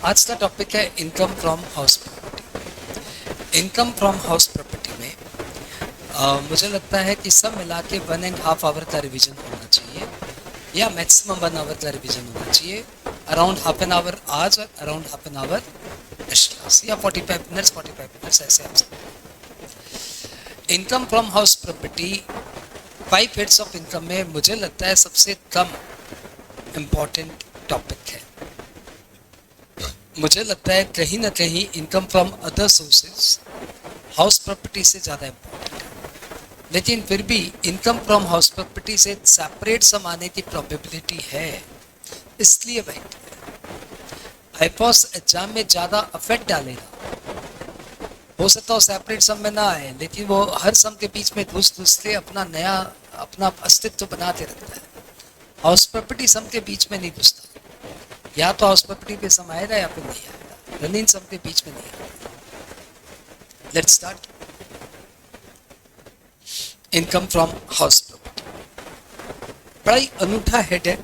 आज का टॉपिक है income from house property. Income from house property में मुझे लगता है कि सब मिला के 1.5 आवर का रिवीजन होना चाहिए या मैक्सिमम 1 आवर का रिवीजन होना चाहिए। अराउंड हाफ एन आवर आज और around half an hour next class या 45 मिनट्स ऐसे आप सकते। Income from house property 5 heads of income में मुझे लगता है सबसे कम इम्पॉर्टेंट टॉपिक है। मुझे लगता है कहीं ना कहीं income from other sources house property से ज़्यादा इम्पोर्टेंट है, लेकिन फिर भी इनकम फ्रॉम हाउस प्रॉपर्टी से सेपरेट सम आने की प्रोबेबिलिटी है, इसलिए बैठ आईपॉस एग्जाम में ज़्यादा अफेक्ट डालेगा। हो सकता हो सेपरेट सम में ना आए, लेकिन वो हर सम के बीच में घुस के अपना अस्तित्व बनाते रहता है। हाउस प्रॉपर्टी सम के बीच में नहीं घुसता, या तो हाउस प्रॉपर्टी पे सम आएगा या फिर नहीं आएगा, रनिंग सम के बीच में नहीं आएगा। Let's start. Income from house property बड़ा ही अनूठा हेड है।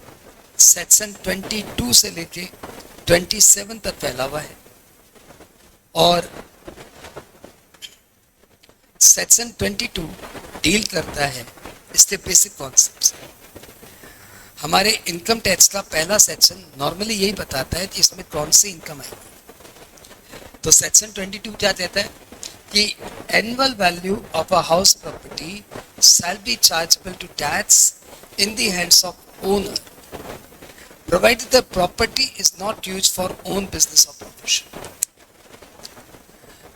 सेक्शन 22 से लेके 27 तक फैला हुआ है और सेक्शन 22 डील करता है इसके बेसिक कॉन्सेप्ट्स। हमारे इनकम टैक्स का पहला सेक्शन नॉर्मली यही बताता है कि इसमें कौन सी इनकम आएगी। तो सेक्शन 22 क्या कहता है कि annual value of a house property shall be chargeable to tax in the hands of owner provided the property is not used for own business or profession.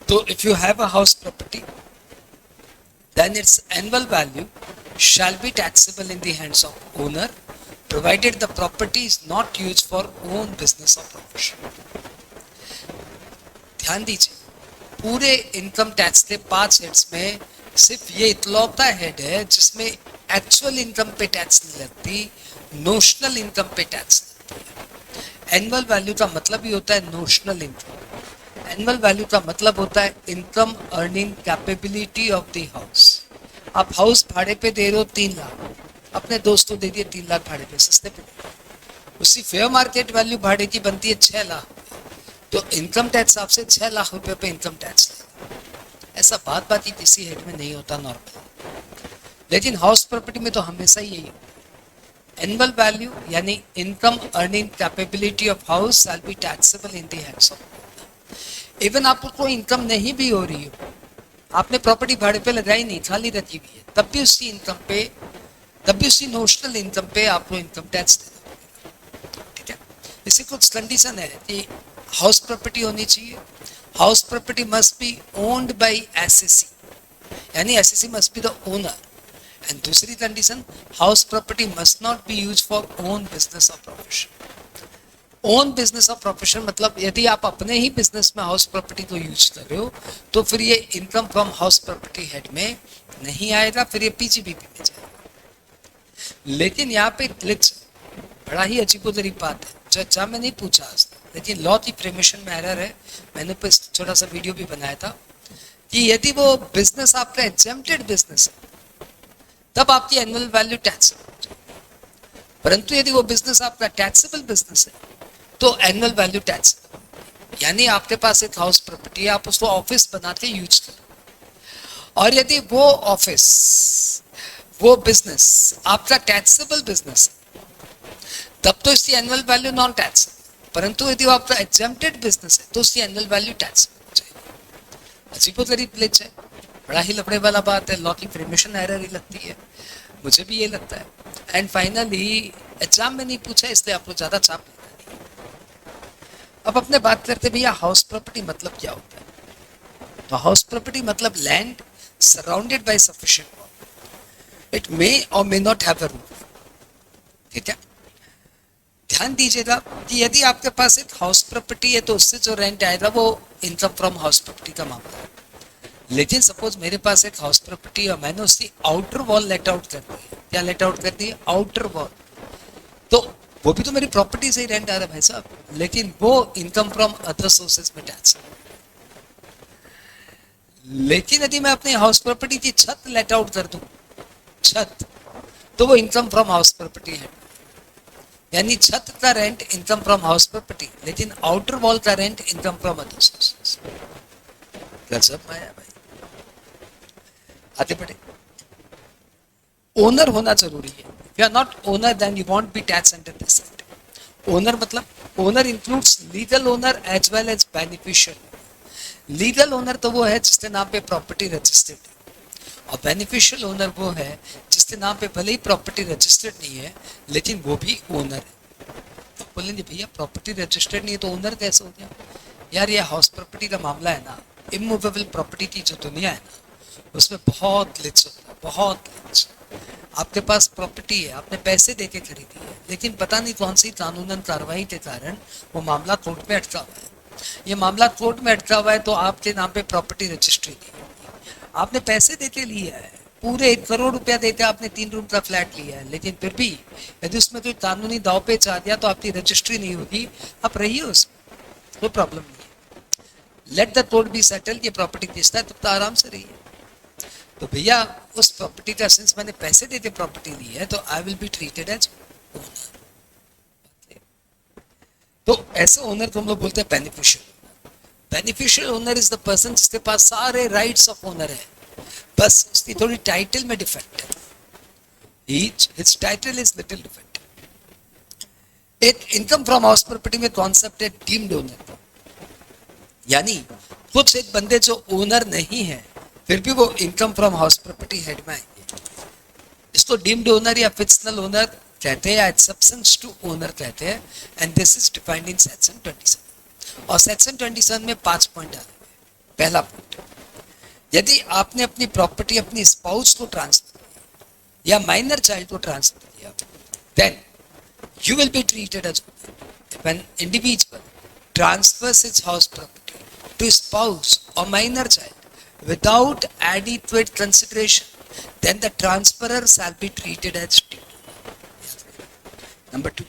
So if you have a house property, then its annual value shall be taxable in the hands of owner provided the property is not used for own business or profession. ध्यान दीजिए, पूरे income tax के 5 heads में सिर्फ ये इकलौता head है जिसमें एक्चुअल इनकम पे टैक्स नहीं लगती, नोशनल इनकम पे टैक्स लगती है। एनुअल वैल्यू का मतलब ही होता है नोशनल इनकम। एनुअल वैल्यू का मतलब होता है income earning capability of the house. आप हाउस भाड़े पे दे रहे हो 3 लाख, अपने दोस्तों दे दिए 3 लाख भाड़े पे, सस्ते पे। उसी फेयर मार्केट वैल्यू भाड़े की बनती है 6 लाख, तो इनकम टैक्स आपसे 6 लाख रुपए पे इनकम टैक्स लेगा। ऐसा बात बात ही किसी हेड में नहीं होता नॉर्मल, लेकिन हाउस प्रॉपर्टी में तो हमेशा ही यही होता है। एनुअल वैल्यू यानी income earning capability of house shell be taxable in the hands of. Even आपको इनकम नहीं भी हो रही हो, आपने प्रॉपर्टी भाड़े पे लगाई नहीं, खाली रखी हुई है, तब भी उसी इनकम पे, तब भी उसी नोशनल इनकम पे आपको इनकम टैक्स देना पड़ेगा। ठीक है, इसी कुछ कंडीशन है कि हाउस प्रॉपर्टी होनी चाहिए। House property must be owned by assessee, यानी assessee must be the owner. And दूसरी condition, house property must not be use for own business और प्रोफेशन। ओन बिजनेस और प्रोफेशन मतलब यदि आप अपने ही बिजनेस में हाउस प्रॉपर्टी को यूज कर रहे हो तो फिर ये income from house property head में नहीं आएगा, फिर ये पीजीबीपी में जाएगा। लेकिन यहाँ पे ग्लिच, बड़ा ही अजीबोगरीब बात है जो एग्जाम में नहीं पूछा आज, लेकिन लॉ की प्रेमिशन में एरर है। मैंने पे छोटा सा वीडियो भी बनाया था कि यदि वो बिजनेस आपका एग्जेम्प्टेड बिजनेस है तब आपकी एनुअल वैल्यू टैक्सेबल हो जाएगी, परंतु यदि वो बिजनेस आपका टैक्सेबल बिजनेस है तो एनुअल वैल्यू टैक्स, यानी आपके पास एक हाउस प्रॉपर्टी है, आप उसको ऑफिस बना के यूज करो, और यदि वो ऑफिस, वो बिजनेस आपका टैक्सेबल बिजनेस है तब तो इसकी एनुअल वैल्यू नॉन टैक्स, परंतु यदि वो आपका एग्जेम्प्टेड बिजनेस है तो उसकी एनुअल वैल्यू टैक्स हो जाएगी। अजीबोगरीब ग्लिच है, बड़ा ही लफड़े वाला बात है, लॉ की प्रेमिशन एरर ही लगती है, मुझे भी ये लगता है। एंड फाइनली एग्जाम में नहीं पूछा इसलिए आपको ज्यादा चाप लेना नहीं। अब अपने बात करते भैया हाउस प्रॉपर्टी मतलब क्या होता है। तो हाउस प्रॉपर्टी मतलब land surrounded by sufficient wall, it may or may not have a roof. ठीक है, ध्यान दीजिएगा कि यदि आपके पास एक हाउस प्रॉपर्टी है तो उससे जो रेंट आएगा वो इनकम फ्रॉम हाउस प्रॉपर्टी का मामला है। लेकिन सपोज मेरे पास एक हाउस प्रॉपर्टी है और मैंने उसकी आउटर वॉल लेट आउट कर दी है। क्या लेट आउट कर दी है? Outer wall. तो वो भी तो मेरी प्रॉपर्टी से ही रेंट आ रहा है भाई साहब, लेकिन वो इनकम फ्रॉम अदर सोर्सेज में टैक्स। लेकिन यदि मैं अपनी हाउस प्रॉपर्टी की छत लेट आउट कर दूं, छत, तो वो इनकम फ्रॉम हाउस प्रॉपर्टी है। यानी छत का rent income from house property, लेकिन आउटर वॉल का rent income from other sources. गजब माया भाई। आगे बढ़े। ओनर होना जरूरी है। If you are not owner then you won't be tax under this act. Owner मतलब owner includes legal owner as well as beneficial. Legal owner तो वो है जिसके नाम पे प्रॉपर्टी रजिस्टर्ड है, और बेनिफिशियल ओनर वो है जिसके नाम पे भले ही प्रॉपर्टी रजिस्टर्ड नहीं है लेकिन वो भी ओनर है। तो बोलेंगे भैया प्रॉपर्टी रजिस्टर्ड नहीं है तो ओनर कैसे हो गया? यार ये हाउस प्रॉपर्टी का मामला है ना, इमूवेबल प्रॉपर्टी की जो दुनिया है ना उसमें बहुत ग्लिच होता है, बहुत ग्लिच। आपके पास प्रॉपर्टी है, आपने पैसे देके खरीदी है, लेकिन पता नहीं कौन सी कानूनन कार्रवाई के कारण वो मामला कोर्ट में अटका हुआ है। ये मामला कोर्ट में अटका हुआ है तो आपके नाम पे प्रॉपर्टी रजिस्ट्री नहीं होगी। आपने पैसे देके लिया है, पूरे 1 करोड़ रुपया देते आपने 3 रूम का फ्लैट लिया है, लेकिन फिर भी यदि उसमें कोई कानूनी दाव पेच आ गया तो आपकी रजिस्ट्री नहीं होगी, आप रहिए उसमें, कोई प्रॉब्लम नहीं है। Let the court be settle, ये प्रॉपर्टी केस है, तब तो आराम से रहिए। तो भैया उस प्रॉपर्टी का सिंस मैंने पैसे देके प्रॉपर्टी ली है तो I will be treated as owner. तो ऐसे ओनर को हम लोग बोलते हैं beneficial. Beneficial owner is the person जिसके पास सारे राइट्स ऑफ ओनर है, बस उसकी थोड़ी टाइटल में डिफेक्ट है। His title is little defect. एक इनकम फ्रॉम हाउस प्रॉपर्टी में कॉन्सेप्ट है डीम्ड ओनर, यानी कुछ एक बंदे जो ओनर नहीं है फिर भी वो income from house property head में आएंगे। इसको डीम्ड ओनर या फिक्शनल ओनर कहते हैं या एक्सेप्शंस टू ओनर कहते हैं, and this is defined in section 27। और सेक्शन 27 में 5 पॉइंट आ रहे हैं। पहला पॉइंट, यदि आपने अपनी प्रॉपर्टी अपनी स्पाउस को ट्रांसफर किया या माइनर चाइल्ड को ट्रांसफर किया, then you will be treated as owner. If an individual transfers his house property to spouse or minor child without adequate consideration, then the transferor shall be treated as debtor. Number 2,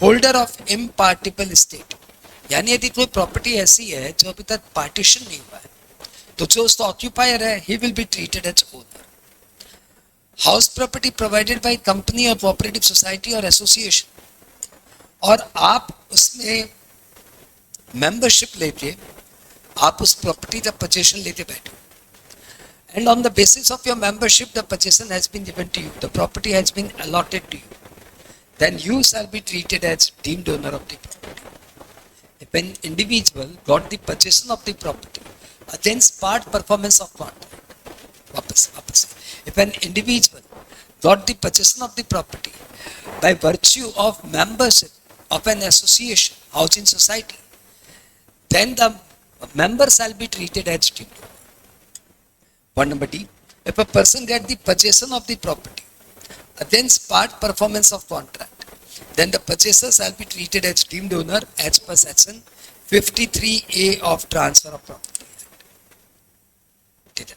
holder of impartible estate, यानी यदि कोई property ऐसी है जो अभी तक partition नहीं हुआ है तो जो उसका ऑक्यूपायर है he will be treated as owner. House property provided by company और कोऑपरेटिव सोसाइटी और एसोसिएशन, और आप उसमें मेंबरशिप लेके आप उस प्रॉपर्टी का पोजीशन लेके बैठे, and on the basis of your membership the possession has been given to you, the property has been allotted to you, then you shall be treated as deemed owner of the property. If an individual got the possession of the property against part performance of contract, वापस if an individual got the possession of the property by virtue of membership of an association, housing society, then the member shall be treated as deemed owner. Point number D, if a person get the possession of the property against part performance of contract, then the purchaser shall be treated as deemed owner as per section 53A of Transfer of Property Act.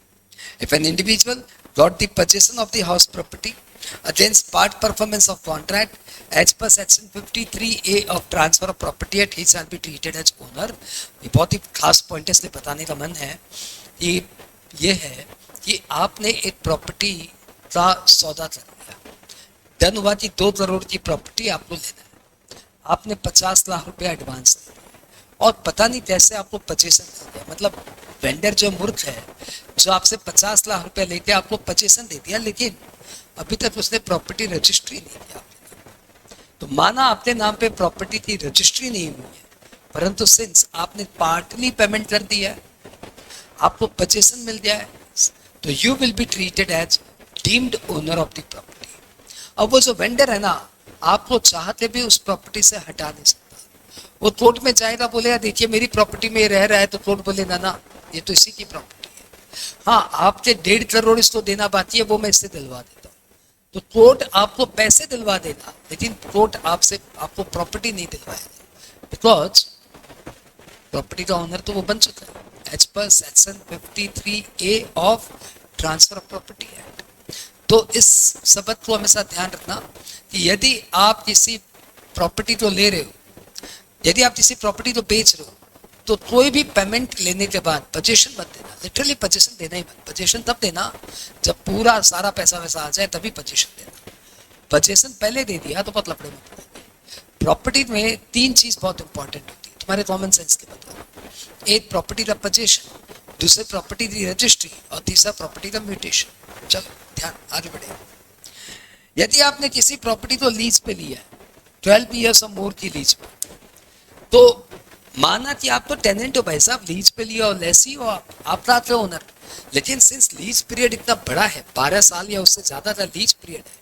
If an individual got the possession of the house property against part performance of contract as per section 53A of Transfer of Property Act, he shall be treated as owner. ये बहुत ही खास point है, इसलिए बताने का मन है कि ये है कि आपने एक प्रॉपर्टी का सौदा कर लिया, धन हुआ कि 2 करोड़ की प्रॉपर्टी आपको लेना है, आपने 50 लाख रुपया एडवांस दे दिया और पता नहीं कैसे आपको पोजीशन दे दिया। मतलब वेंडर जो मूर्ख है जो आपसे 50 लाख रुपया लेके आपको पोजीशन दे दिया, लेकिन अभी तक उसने प्रॉपर्टी रजिस्ट्री नहीं किया। तो माना आपके नाम पे प्रॉपर्टी की रजिस्ट्री नहीं हुई है, परंतु सिंस आपने पार्टली पेमेंट कर दिया है, आपको पोजीशन मिल गया है, तो you will be treated as deemed owner of the property. अब वो जो वेंडर है ना, आपको चाहते भी उस प्रॉपर्टी से हटा नहीं सकता। वो कोर्ट में जाएगा, बोलेगा देखिए मेरी प्रॉपर्टी में रह रहा है, तो कोर्ट बोले ना ये तो इसी की प्रॉपर्टी है, हाँ आपके 1.5 करोड़ इसको देना बाकी है, वो मैं इससे दिलवा देता हूँ। तो कोर्ट आपको पैसे दिलवा देगा, लेकिन कोर्ट आपको प्रॉपर्टी नहीं दिलवाएगा, बिकॉज प्रॉपर्टी का ओनर तो वो बन चुका है as per section 53A of transfer of property act. तो इस सबक को हमेशा ध्यान रखना कि यदि आप किसी प्रॉपर्टी को ले रहे हो, यदि आप किसी प्रॉपर्टी को बेच रहे हो, तो कोई भी पेमेंट लेने के बाद पोजीशन मत देना। लिटरली पोजीशन देना ही मत। पोजीशन तब देना जब पूरा सारा पैसा वैसा आ जाए, तभी पोजीशन देना। पोजीशन पहले दे दिया तो बहुत लफड़े में पड़ेंगे। प्रॉपर्टी में तीन चीज बहुत इंपॉर्टेंट होती है, तुम्हारे कॉमन सेंस के बताओ। एक प्रॉपर्टी का पोजीशन, दूसरे प्रॉपर्टी की रजिस्ट्री और तीसरा प्रॉपर्टी का म्यूटेशन। चलो ध्यान आगे बढ़े। यदि आपने किसी प्रॉपर्टी को लीज पे लिया है 12 ईयर्स और मोर की लीज पे, तो माना कि आप तो टेनेंट हो भाई साहब, लीज पे लिया और लेसी हो, आप रात ओनर। लेकिन सिंस लीज पीरियड इतना बड़ा है, 12 साल या उससे ज्यादा का लीज पीरियड है,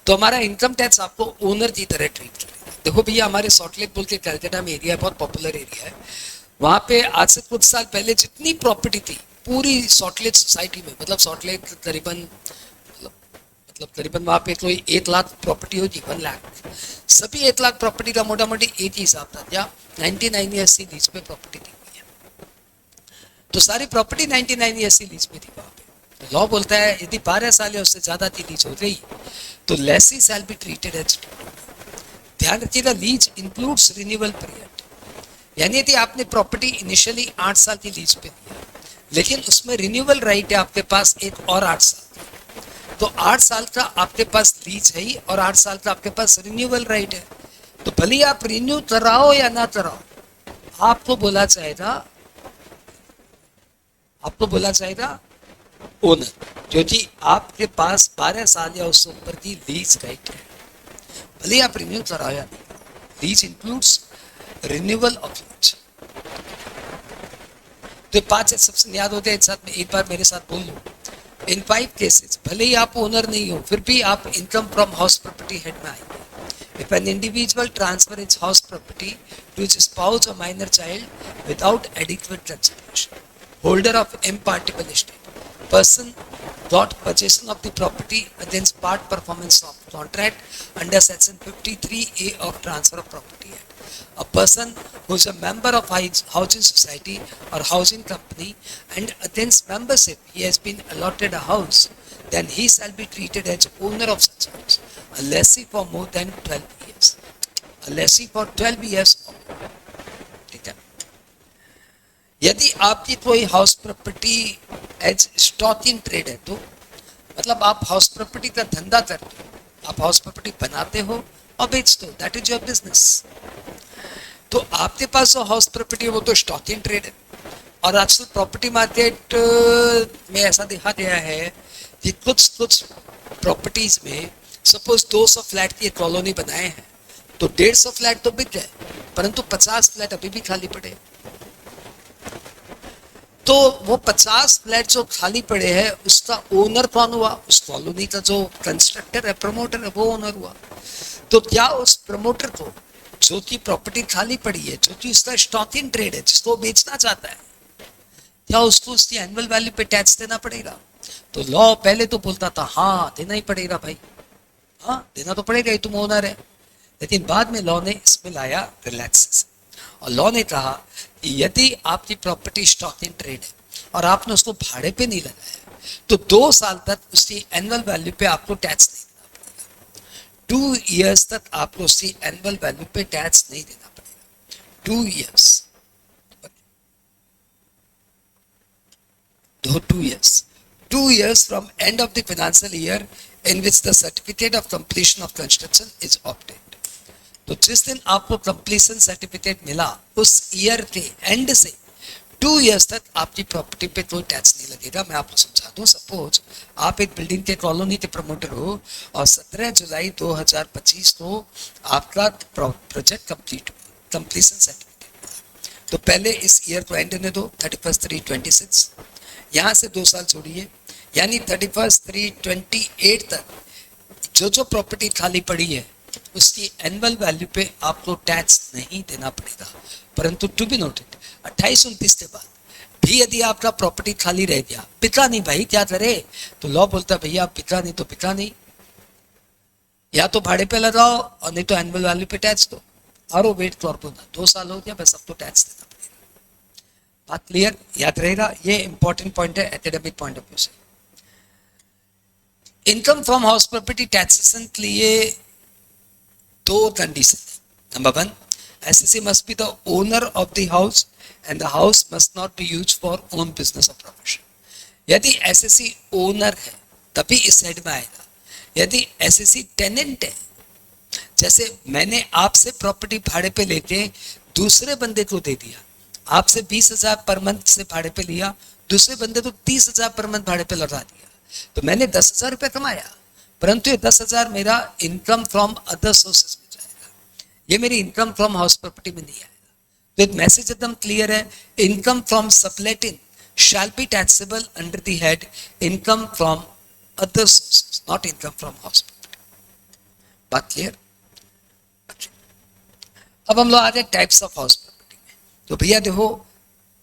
तो हमारा इनकम टैक्स आपको ओनर की तरह ट्रीट करेगा। देखो भैया, हमारे सॉल्टलेक बोल के कलकत्ता में एरिया है, बहुत पॉपुलर एरिया है। वहां पे आज से कुछ साल पहले जितनी प्रॉपर्टी थी पूरी सॉल्टलेक सोसाइटी में, मतलब सॉल्टलेक करीबन वहां पे कोई 1 लाख प्रॉपर्टी होगी, 1 लाख, सभी 1 लाख प्रॉपर्टी का मोटा मोटी एक ही हिसाब था, या 99 ईयर्स की लीज पे प्रॉपर्टी दी हुई है। तो सारी प्रॉपर्टी 99 ईयर्स की लीज पे थी वहां पे। लॉ बोलता है यदि 12 साल या उससे ज्यादा की लीज हो गई तो lessee shall be treated as. ध्यान रखिएगा, लीज इंक्लूड्स रिन्यूअल पीरियड। यानी यदि आपने प्रॉपर्टी इनिशियली 8 साल की लीज पे दी, लेकिन उसमें रिन्यूअल राइट है आपके पास एक और 8 साल, तो 8 साल का आपके पास लीज है ही और 8 साल का आपके पास रिन्यूअल राइट है। तो भले ही आप रिन्यू कराओ या ना कराओ, आपको बोला जाएगा ओनर, क्योंकि आपके पास 12 साल या उससे ऊपर की लीज राइट है, भले ही आप रिन्यू कराओ या नहीं कराओ। Lease includes renewal of lease. तो 5 सबसे याद होते हैं, एक साथ में एक बार मेरे साथ बोल लो। इन 5 केसेस भले ही आप ओनर नहीं हो, फिर भी आप income from house property head में आएंगे। If an individual transfer its house property to his spouse or minor child without adequate consideration, holder of impartible estate, person got possession of the property against part performance of contract under section 53A of Transfer of Property Act. A person who is a member of housing society or housing company and against membership he has been allotted a house, then he shall be treated as owner of such house, a lessee for more than 12 years. A lessee for 12 years or more. ठीक है। यदि आपकी कोई house property as stock in trade है, तो मतलब आप house property का धंधा करते हो, आप हाउस प्रॉपर्टी बनाते हो और बेचते हो, दैट इज योर बिजनेस। तो आपके पास जो हाउस प्रॉपर्टी है वो तो स्टॉक इन ट्रेड है। और आजकल प्रॉपर्टी मार्केट में ऐसा देखा गया है कि कुछ प्रॉपर्टीज में सपोज 200 फ्लैट की कॉलोनी बनाए हैं, तो 150 फ्लैट तो बिक गए, परंतु 50 फ्लैट अभी भी खाली पड़े। तो वो 50 फ्लैट जो खाली पड़े हैं उसका ओनर कौन हुआ? उस कॉलोनी का जो कंस्ट्रक्टर है, प्रमोटर है, वो ओनर हुआ। तो क्या उस प्रमोटर को जो की प्रॉपर्टी खाली पड़ी है, जो कि उसका स्टॉक इन ट्रेड है, जिसको बेचना चाहता है, क्या उसको उसकी एनुअल वैल्यू पे टैक्स देना पड़ेगा? तो लॉ पहले तो बोलता था हाँ देना ही पड़ेगा भाई, हाँ देना तो पड़ेगा ही, तुम ओनर है। लेकिन बाद में लॉ ने इसमें लाया रिलैक्सेशन, और लॉ ने कहा कि यदि आपकी प्रॉपर्टी स्टॉक इन ट्रेड है और आपने उसको भाड़े पे नहीं लगाया, तो 2 साल तक उसकी एनुअल वैल्यू पे आपको टैक्स नहीं देना पड़ेगा। 2 ईयर्स तक आपको उसकी एनुअल वैल्यू पे टैक्स नहीं देना पड़ेगा। 2 years, 2 years from end of the financial year in which the certificate of completion of construction is obtained. तो जिस दिन आपको कंप्लीशन सर्टिफिकेट मिला उस ईयर के एंड से 2 years तक आपकी प्रॉपर्टी पे कोई टैक्स नहीं लगेगा। मैं आपको समझा दूं, सपोज आप एक बिल्डिंग के कॉलोनी के प्रमोटर हो और 17 जुलाई 2025 को आपका प्रोजेक्ट कंप्लीट हुआ, कंप्लीशन सर्टिफिकेट। तो पहले इस ईयर को एंड होने दो 31/3/26, यहाँ से 2 साल छोड़िए, यानी 31/3/28 तक जो प्रॉपर्टी खाली पड़ी है उसकी एनुअल वैल्यू पे आपको टैक्स नहीं देना पड़ेगा। परंतु टू बी नोटेड 28-29 के बाद भी यदि आपका प्रॉपर्टी खाली रह गया, बिका नहीं भाई, क्या करे? तो लॉ बोलता है भैया बिका नहीं तो बिका नहीं, या तो भाड़े पे लगाओ और नहीं तो एनुअल वैल्यू पे टैक्स दो। और वेट तो 2 साल हो गया, बस अब तो टैक्स देना पड़ेगा। बात क्लियर? याद रहेगा, ये इंपॉर्टेंट पॉइंट है एकेडमिक पॉइंट ऑफ व्यू से। Income from house property taxation के लिए 2 कंडीशन है। Number 1, SSC must be the owner of the house and the house must not be used for own business और profession. यदि SSC owner है तभी इस head में आएगा। यदि एसएससी टेनेंट है, जैसे मैंने आपसे प्रॉपर्टी भाड़े पे लेके दूसरे बंदे को दे दिया, आपसे 20,000 पर मंथ से भाड़े पे लिया, दूसरे बंदे को 30,000 पर मंथ भाड़े पे लौटा दिया, तो मैंने 10,000 रुपये कमाया, परंतु ये 10,000 मेरा इनकम फ्रॉम अदर सोर्सेज में जाएगा, ये मेरी इनकम फ्रॉम हाउस प्रॉपर्टी में नहीं आएगा। तो एक मैसेज एकदम क्लियर है, income from subletting shall be taxable under the head income from other sources, not income from house property। बात क्लियर? अब हम लोग आ जाए टाइप्स ऑफ हाउस प्रॉपर्टी में। तो भैया देखो,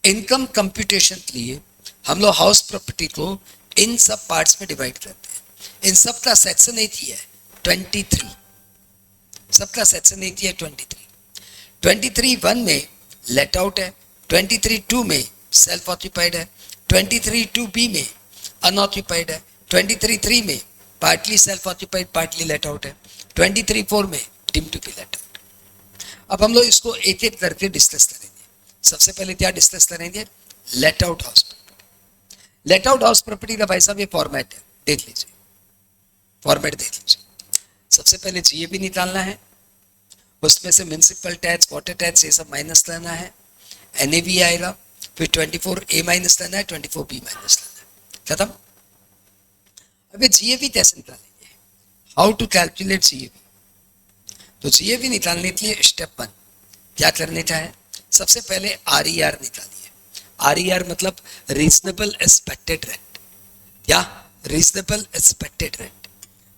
इनकम कंप्यूटेशन के लिए हम लोग हाउस प्रॉपर्टी को इन सब पार्ट्स में डिवाइड करते हैं। इन सब का सेक्शन एक ही है 23, सबका सेक्शन एक ही है 23। 23(1) में लेट आउट है, 23(2) में सेल्फ ऑक्यूपाइड है, 23(2)(b) में अनऑक्यूपाइड है, 23(3) में partly self occupied partly let out है, 23(4) में deem to be let out. अब हम लोग इसको एक एक करके डिस्कस करेंगे। सबसे पहले क्या डिस्कस करेंगे? Late out house property. Let out house property का भाई साहब ये फॉर्मेट है, देख लीजिए, फॉर्मेट देख लीजिए। सबसे पहले जीएबी निकालना है, उसमें से म्युनिसिपल टैक्स, वाटर टैक्स, ये सब माइनस लेना है, एनएवी आएगा, फिर 24A माइनस लेना है, 24B माइनस लेना है, खत्म। अभी जीएबी कैसे निकालेंगे? How to calculate GAV? तो जीएबी निकालने के लिए स्टेप 1 क्या करने का है? सबसे पहले आरईआर निकालिए। आरईआर मतलब रीजनेबल एक्सपेक्टेड रेंट। क्या? Reasonable expected rent.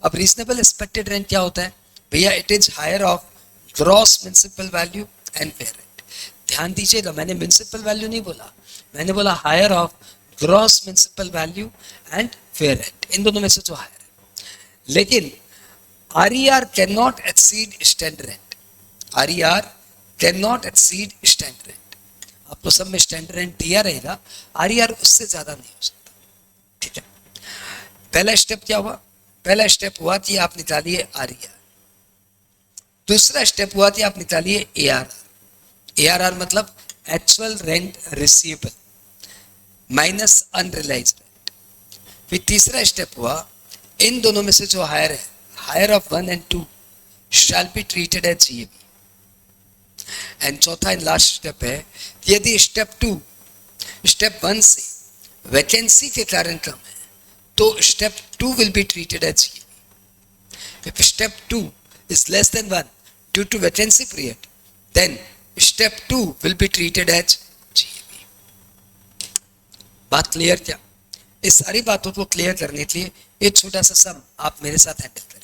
अब रीजनेबल एक्सपेक्टेड रेंट क्या होता है भैया? It is higher of gross municipal value and fair rent. ध्यान दीजिएगा, मैंने म्युनिसिपल वैल्यू नहीं बोला, मैंने बोला higher of gross municipal value and fair rent, इन दोनों में से जो हायर है। लेकिन RER cannot exceed stand rent. RER cannot exceed stand rent. आपको सब में स्टैंड रेंट दिया रहेगा, RER उससे ज्यादा नहीं हो सकता, ठीक है। पहला स्टेप क्या हुआ? पहला स्टेप हुआ कि आप निकालिए RER। दूसरा स्टेप हुआ कि आप निकालिए ARR। ARR मतलब actual rent receivable minus unrealised rent. फिर तीसरा स्टेप हुआ, इन दोनों में से जो हायर है, higher of 1 and 2 shall be treated as GAB। And चौथा एंड लास्ट स्टेप है, यदि स्टेप 1 से वैकेंसी के कारण कम है तो step 2 will be treated as GAB। If step 2 is less than 1 due to vacancy period, then step 2 will be treated as GAB। बात clear क्या? इस सारी बातों को क्लियर करने के लिए एक छोटा सा सम आप मेरे साथ हैंडल करिए।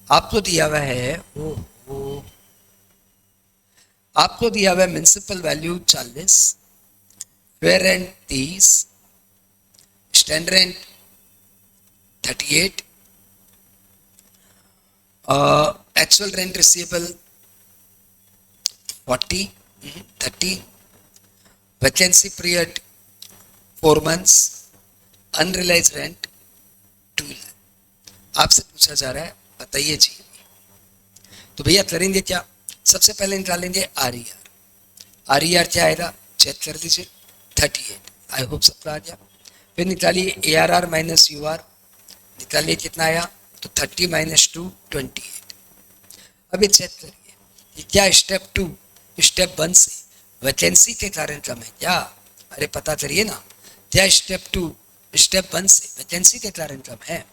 आपको दिया हुआ है आपको दिया हुआ है municipal value 40, fair rent 30, stand rent 38, actual rent receivable 30, vacancy period 4 months, unrealised rent 2 lakh. आपसे पूछा जा रहा है बताइए जी। तो भैया करेंगे क्या? सबसे पहले निकालेंगे RER। RER क्या आएगा? चेक कर लीजिए, 38। आई होप सबका आ गया। फिर निकालिए ARR माइनस UR, निकालिए कितना आया? तो 30 माइनस 2 28। अभी चेक करिए कि क्या स्टेप 2 स्टेप 1 से वैकेंसी के कारण कम है क्या? अरे पता करिए ना, क्या स्टेप 2 स्टेप 1 से वैकेंसी के कारण कम है?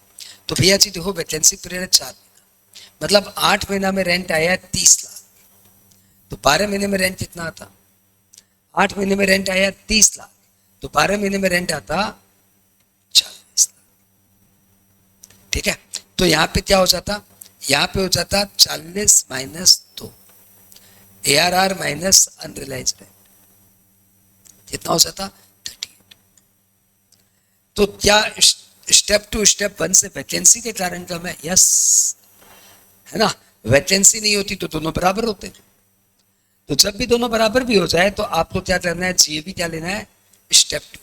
तो भैया जी देखो, वैकेंसी पीरियड 4 महीना, मतलब 8 महीना में रेंट आया 30 लाख, तो 12 महीने में रेंट कितना आता? 8 महीने में रेंट आया 30 लाख, तो 12 महीने में रेंट आता 40 लाख, ठीक है। तो यहाँ पे क्या हो जाता? यहाँ पे हो जाता 40 minus 2, ARR minus unrealised rent, कितना हो जाता? 38। तो क्या स्टेप 2 स्टेप 1 से वैकेंसी के कारण कम है? यस, है ना। वैकेंसी नहीं होती तो दोनों बराबर होते। तो जब भी दोनों बराबर भी हो जाए तो आपको क्या करना है? जीएबी क्या लेना है? Step 2,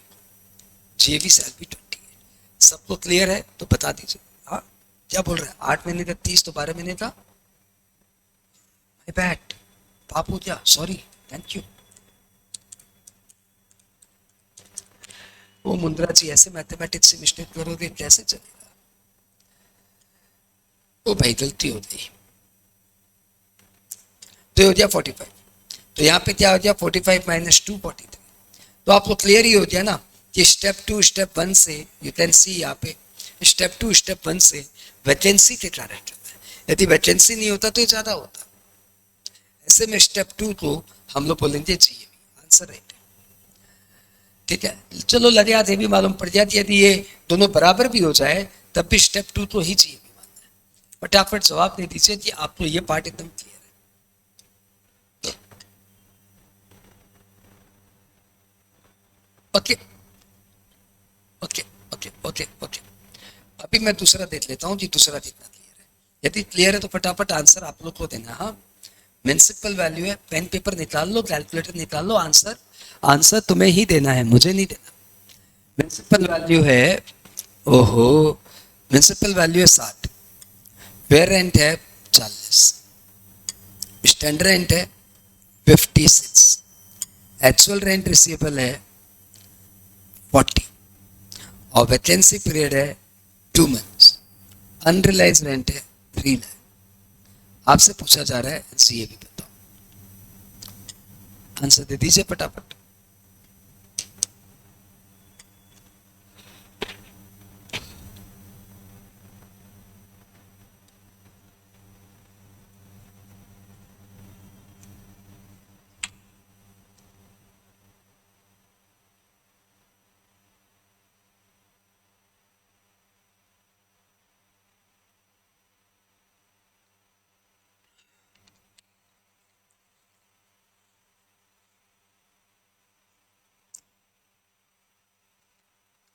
GAB shall be 28। सबको क्लियर है तो बता दीजिए। हाँ, क्या बोल रहे हैं? 8 महीने का 30 तो 12 महीने का बैट पाप हो गया, सॉरी, थैंक यू। वो मुंद्रा जी, ऐसे मैथमेटिक्स से मिस्टेक करोगे कैसे चलेगा? ओ भाई, गलती हो गई। तो ये हो गया 45। तो यहाँ पे क्या हो गया 45 माइनस 2 43। तो आपको क्लियर ही हो गया ना कि स्टेप 2 स्टेप 1 से यू कैन सी यहाँ पे स्टेप 2 स्टेप 1 से वैकेंसी कितना रहता है। यदि वैकेंसी नहीं होता तो ये ज्यादा होता। ऐसे में स्टेप 2 को हम लोग बोलेंगे जीएवी, आंसर राइट है। ठीक है, चलो लगे हाथ ये भी मालूम पड़ जाती है। यदि ये दोनों बराबर भी हो जाए तब भी स्टेप 2 तो ही जीएवी मानना है। फटाफट जवाब दे दीजिए कि आपको ये पार्ट एकदम क्लियर है। Okay okay okay okay okay, अभी मैं दूसरा देख लेता हूँ कि दूसरा कितना क्लियर है। यदि क्लियर है तो फटाफट आंसर आप लोग को देना। हाँ, म्युनिसिपल वैल्यू है, पेन पेपर निकाल लो, कैलकुलेटर निकाल लो, आंसर आंसर तुम्हें ही देना है, मुझे नहीं देना। म्युनिसिपल वैल्यू है, ओहो, म्युनिसिपल वैल्यू है 60, वेयर रेंट है 40, स्टैंडर्ड रेंट है 56, एक्चुअल रेंट रिसीवेबल है 40 और वैकेंसी पीरियड है 2 मंथ्स, अनरिलाइज रेंट है 3 लाख। आपसे पूछा जा रहा है जीएबी बताओ, आंसर दे दीजिए फटाफट।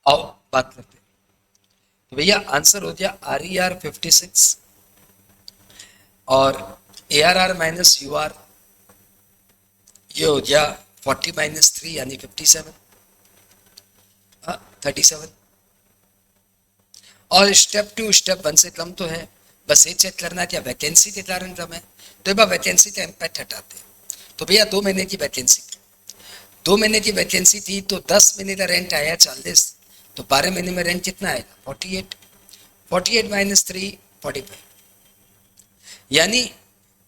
आओ बात करते हैं। तो भैया आंसर हो गया RER 56 और ARR माइनस UR, ये हो गया 40 माइनस 3 यानी 57, 37। और स्टेप 2 स्टेप 1 से कम तो है, बस ये चेक करना क्या वैकेंसी के कारण कम है। तो एक बार वैकेंसी का इम्पैक्ट हटाते हैं। तो भैया 2 महीने की वैकेंसी, 2 महीने की वैकेंसी थी तो 10 महीने का रेंट आया 40, तो 12 महीने में रेंट कितना आएगा 48, 48 माइनस 3 45। यानी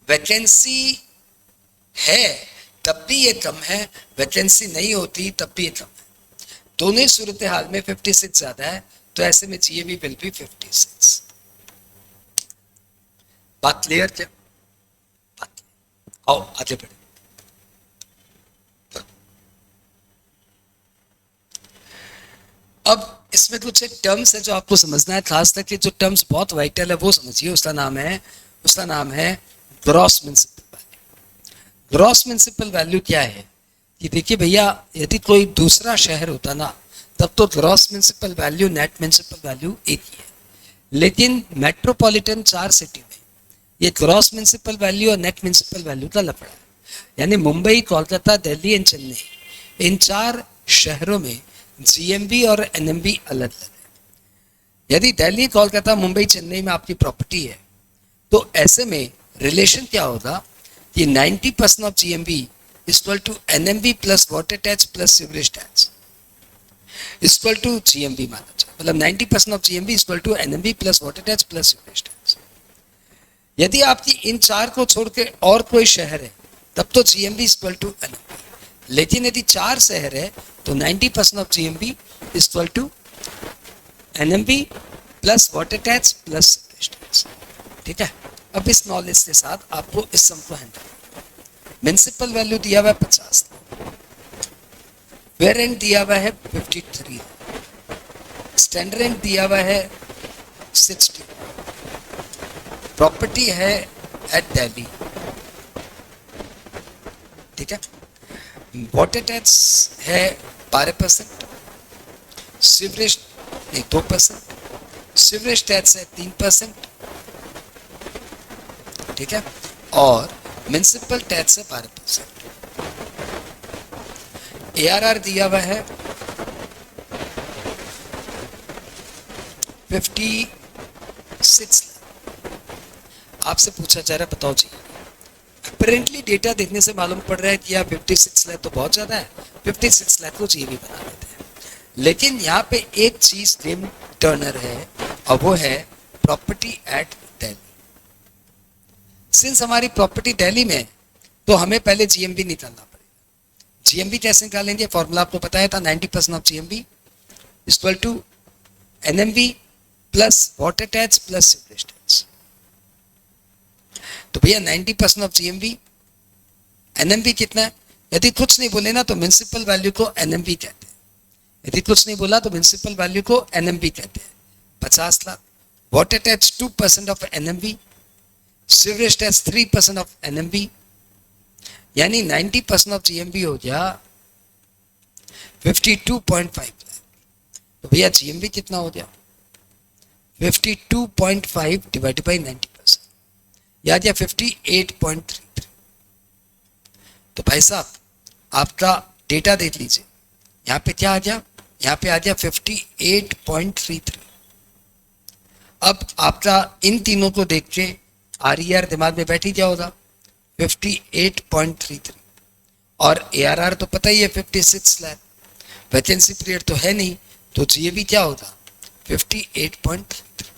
वैकेंसी है तब भी ये कम है, वैकेंसी नहीं होती तब भी ये कम है। दोनों ही सूरत हाल में 56 ज्यादा है, तो ऐसे में जीएबी विल बी 56। बात क्लियर क्या? बात, आओ आगे बढ़े। अब इसमें कुछ एक टर्म्स है जो आपको समझना है, खास करके जो टर्म्स बहुत वाइटल है वो समझिए। उसका नाम है gross municipal value. Gross municipal value क्या है कि देखिए भैया, यदि कोई दूसरा शहर होता ना तब तो gross municipal value net municipal value एक ही है, लेकिन मेट्रोपॉलिटन 4 सिटी में ये ग्रॉस म्युनिसिपल वैल्यू और नेट म्युनिसिपल वैल्यू का लफड़ा है। यानी मुंबई, कोलकाता, दिल्ली एंड चेन्नई, इन 4 शहरों में जीएमबी और एनएमबी अलग अलग है। यदि दिल्ली, कोलकाता, मुंबई, चेन्नई में आपकी प्रॉपर्टी है तो ऐसे में रिलेशन क्या होगा कि 90% of GMV equal to NMV plus water tax plus sewerage tax equal to GMV माना जाए। मतलब 90% of GMV equal to NMV plus water tax plus sewerage tax. यदि आपकी इन 4 को छोड़ के और कोई शहर है तब तो जीएमबी इक्वल टू एनएमबी, लेकिन यदि 4 शहर है तो 90% of GMV equal to NMV plus water tax plus sewerage tax. ठीक है, अब इस नॉलेज के साथ आपको इस सम को हैंडल करना। म्युनिसिपल वैल्यू दिया हुआ है 50, वेयर रेंट दिया हुआ है 53, स्टैंडर्ड रेंट दिया हुआ है 60, प्रॉपर्टी है एट दिल्ली। ठीक है, वाटर टैक्स है 12%, सीवरेज नहीं 2%, सीवरेज टैक्स है 3%। ठीक है, और म्युनिसिपल टैक्स है 12%। एआरआर दिया हुआ है 56 लाख। आपसे पूछा जा रहा है बताओ जी, अपेरेंटली डेटा देखने से मालूम पड़ रहा है कि यार 56 लाख तो बहुत ज्यादा है, 56 लाख को जीएबी बना लेते हैं। लेकिन यहाँ पे एक चीज नेम टर्नर है और वो है प्रॉपर्टी एट दिल्ली। सिंस हमारी प्रॉपर्टी दिल्ली में, तो हमें पहले जीएमवी निकालना पड़ेगा। जीएमवी कैसे निकालेंगे? फॉर्मूला आपको पता है था, 90% of GMV equal to NMV plus water tax plus sewerage tax. तो भैया 90% ऑफ जीएमवी, एनएमवी कितना है? यदि कुछ नहीं बोले ना तो म्युनिसिपल वैल्यू को एनएमवी कहते हैं। यदि कुछ नहीं बोला तो म्युनिसिपल वैल्यू को एनएमवी कहते हैं। 50 lakh, water tax 2% of NMV, sewerage tax 3% of NMV, यानी 90% ऑफ जीएमवी हो गया 52.5 लाख। तो भैया जीएमवी कितना हो गया? 52.5 डिवाइडेड बाई 90%, याद या 58.33। तो भाई साहब आपका डेटा देख लीजिए, यहाँ पे क्या आ गया? यहाँ पे आ गया 58.33। अब आपका इन तीनों को देख के आरईआर दिमाग में बैठ ही क्या होगा? 58.33। और एआरआर तो पता ही है 56 लाख। वैकेंसी पीरियड तो है नहीं, तो जीएवी क्या होगा? 58.33।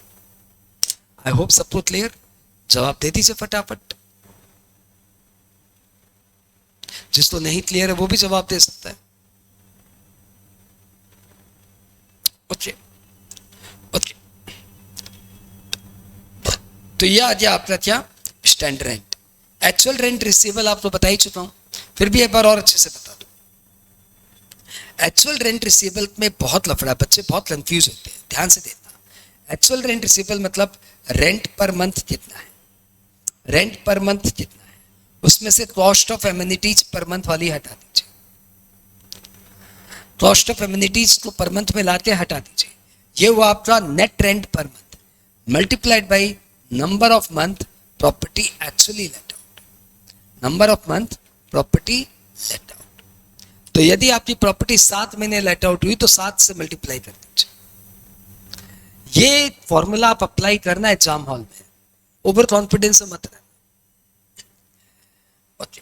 आई होप सबको क्लियर। जवाब दे दीजिए फटाफट। जिसको नहीं क्लियर है वो भी जवाब दे सकता है। ओके ओके, तो यह आ गया आपका क्या? Standard rent. Actual rent receivable आपको बता ही चुका हूं, फिर भी एक बार और अच्छे से बता दूं। एक्चुअल रेंट रिसीवेबल में बहुत लफड़ा, बच्चे बहुत कंफ्यूज होते हैं, ध्यान से देखना। एक्चुअल रेंट रिसीवेबल मतलब रेंट पर मंथ कितना है, रेंट पर मंथ कितना है, उसमें से cost of amenities per month वाली हटा दीजिए। कॉस्ट ऑफ एमिनिटीज को पर मंथ में लाके हटा दीजिए। ये हुआ आपका net rent per month multiplied by number of month property actually let out, number of month property let out. तो यदि आपकी प्रॉपर्टी 7 महीने लेट आउट हुई तो 7 से मल्टीप्लाई कर दीजिए। ये फॉर्मूला आप अप्लाई करना है एग्जाम हॉल में, ओवर कॉन्फिडेंस से मत रहना। ओके,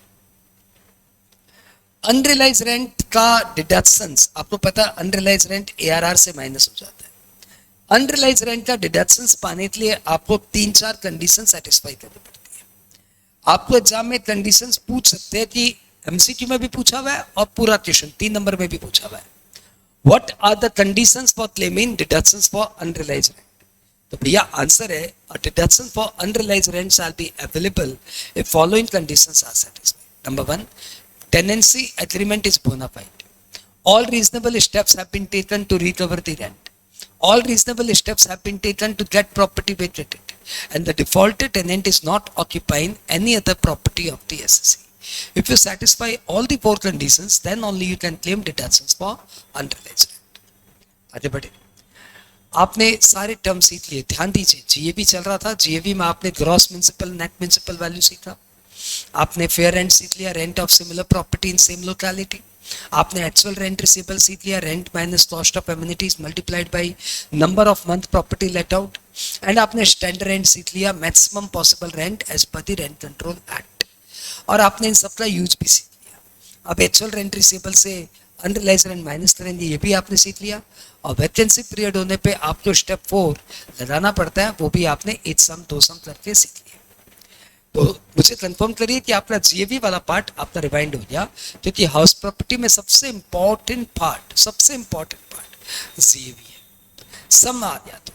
अनरियलाइज रेंट का डिडक्शंस आपको पता है, अनरियलाइज रेंट एआरआर से माइनस हो जाता है। अनरियलाइज रेंट का डिडक्शंस पाने के लिए आपको 3-4 कंडीशन सेटिस्फाई करनी पड़ती है। आपको एग्जाम में कंडीशंस पूछ सकते हैं कि एमसीक्यू में भी पूछा हुआ है और पूरा क्वेश्चन 3 नंबर में भी पूछा हुआ है। What are the conditions for claiming deductions for unrealised rent? तो भैया आंसर है, a deduction for unrealised rent shall be available if following conditions are satisfied. Number 1, tenancy agreement is bona fide. All reasonable steps have been taken to recover the rent. All reasonable steps have been taken to get property vacated, and the defaulted tenant is not occupying any other property of the SSE. If you satisfy all the 4 conditions, then only you can claim deductions for unrealized rent. आगे बढ़े। आपने सारे term सीख लिए, ध्यान दीजिए। GAV चल रहा था, जीएवी में आपने gross municipal net municipal value सीखा, आपने फेयर रेंट सीख लिया, rent of similar property in same locality, आपने एक्चुअल रेंट रिसीवेबल सीख लिया, rent minus cost of amenities multiplied by number of month property let out, and आपने standard rent सीख लिया, maximum possible rent as per the rent control act, और आपने इन सबका यूज भी सीख लिया। अब एक्चुअल रेंट रिसीवेबल से अनरियलाइज्ड रेंट माइनस करेंगे, ये भी आपने सीख लिया। और वैकेंसी पीरियड होने पे आपको स्टेप 4 लगाना पड़ता है, वो भी आपने 1 सम 2 सम करके सीख लिया। तो मुझे कंफर्म करिए कि आपका जीएवी वाला पार्ट आपका रिवाइंड हो गया, क्योंकि हाउस प्रॉपर्टी में सबसे इंपॉर्टेंट पार्ट जीएवी है। सम आ गया तो,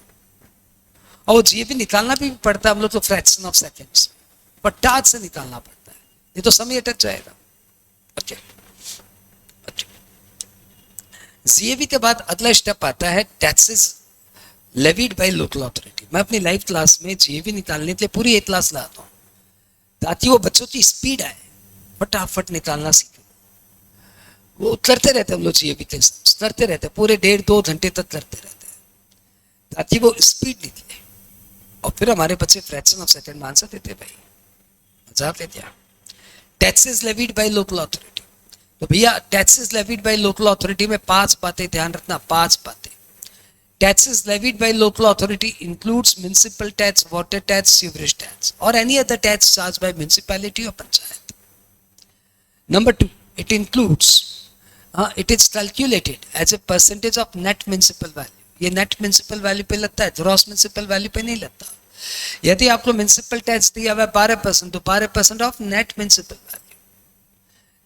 और जीएवी निकालना भी पड़ता है हम लोग को फ्रैक्शन ऑफ सेकेंड्स, पटाज से निकालना पड़ता है, नहीं तो समय अटक जाएगा। ओके, जीएवी के बाद अगला स्टेप आता है taxes levied by local authority. मैं अपनी लाइव क्लास में जीएवी निकालने के लिए पूरी एक क्लास लाता हूँ, ताकि वो बच्चों की स्पीड आए, फटाफट निकालना सीखे। वो करते रहते हम लोग जीएवी के करते रहते, पूरे 1.5-2 घंटे तक करते रहते हैं, ताकि वो स्पीड निकले, और फिर हमारे बच्चे फ्रैक्शन ऑफ सेकंड में आंसर देते। भाई मजा लेते हैं। Taxes levied by local authority, तो भैया taxes levied by local authority में 5 बातें ध्यान रखना, 5 बातें। Taxes levied by local authority includes municipal tax, water tax, sewerage tax, or any other tax charged by municipality or panchayat. Number 2, it includes, it is calculated as a percentage of net municipal value. ये net municipal value पे लगता है, gross municipal value पे नहीं लगता। यदि आपको municipal tax दिया हुआ है 12%, तो 12% of net municipal value,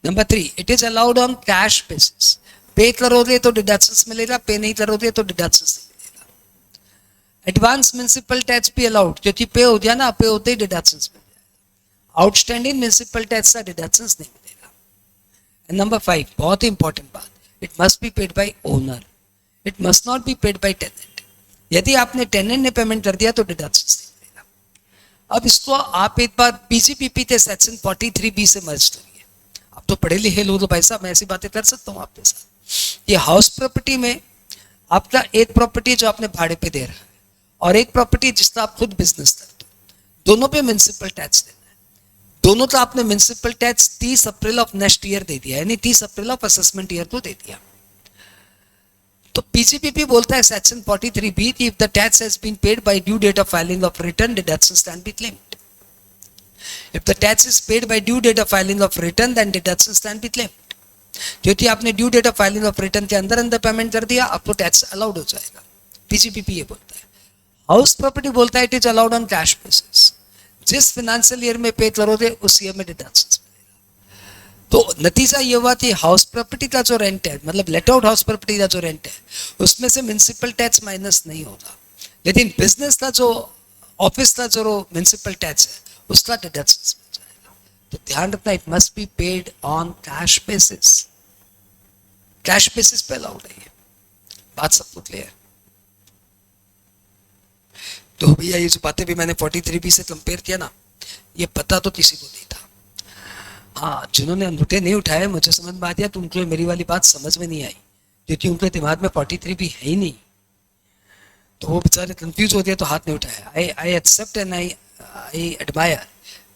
number 3, it is allowed on cash basis. पे करोगे तो डिडक्शंस मिलेगा, पे नहीं करोगे तो डिडक्शंस नहीं मिलेगा। एडवांस म्युनिसिपल टैक्स भी अलाउड, क्योंकि पे हो गया ना, पे होते ही डिडक्शंस मिल जाएगा। आउटस्टैंडिंग म्युनिसिपल टैक्स का डिडक्शंस नहीं मिलेगा। एंड नंबर 5, बहुत ही इंपॉर्टेंट बात, it must be paid by owner, it must not be paid by tenant. यदि आपने टेनेंट ने पेमेंट कर दिया तो डिडक्शंस नहीं मिलेगा। अब इसको आप एक बार पीजीपीपी के सेक्शन 43B से मर्ज करिए। आप तो पढ़े लिखे लोग, तो भाई साहब मैं ऐसी बातें कर सकता हूँ आपके साथ। ये हाउस प्रॉपर्टी में आपका एक प्रॉपर्टी जो आपने भाड़े पे दे रहा है और एक प्रॉपर्टी जिसका आप खुद बिजनेस करते हो, दोनों पे म्युनिसिपल टैक्स देना है। दोनों का आपने municipal tax 30 April of next year दे दिया, यानी 30 अप्रैल ऑफ असेसमेंट ईयर को दे दिया। तो पीसीपीपी बोलता है सेक्शन 43B कि if the tax has been paid by due date of filing of return, deductions can be claimed. If the tax is paid by due date of filing of return, then deductions can be claimed. क्योंकि आपने due date of filing of return के अंदर अंदर payment कर दिया, आपको tax allowed हो जाएगा। पीसीपीपी ये बोलता है। हाउस प्रॉपर्टी बोलता है it is allowed on cash basis. जिस फाइनेंशियल ईयर में पे करोगे उस ईयर में डिडक्शंस मिलेगा। तो नतीजा ये हुआ कि हाउस प्रॉपर्टी का जो रेंट है, मतलब लेट आउट हाउस प्रॉपर्टी का जो रेंट है, उसमें से म्युनिसिपल टैक्स माइनस नहीं होगा, लेकिन बिजनेस का जो ऑफिस का जो म्युनिसिपल टैक्स है उसका डिडक्शंस मिल जाएगा। तो ध्यान रखना, it must be paid on cash basis. Cash basis पे अलाउड है ये, बात सबको क्लियर। तो भैया ये जो बातें भी मैंने 43B से कंपेयर किया ना, ये पता तो किसी को नहीं था। हाँ, जिन्होंने अंगूठे नहीं उठाए, मुझे समझ में आ गया तो उनको मेरी वाली बात समझ में नहीं आई, क्योंकि उनके दिमाग में 43B है ही नहीं। तो वो बेचारे कंफ्यूज हो गए तो हाथ नहीं उठाया। I accept and I admire,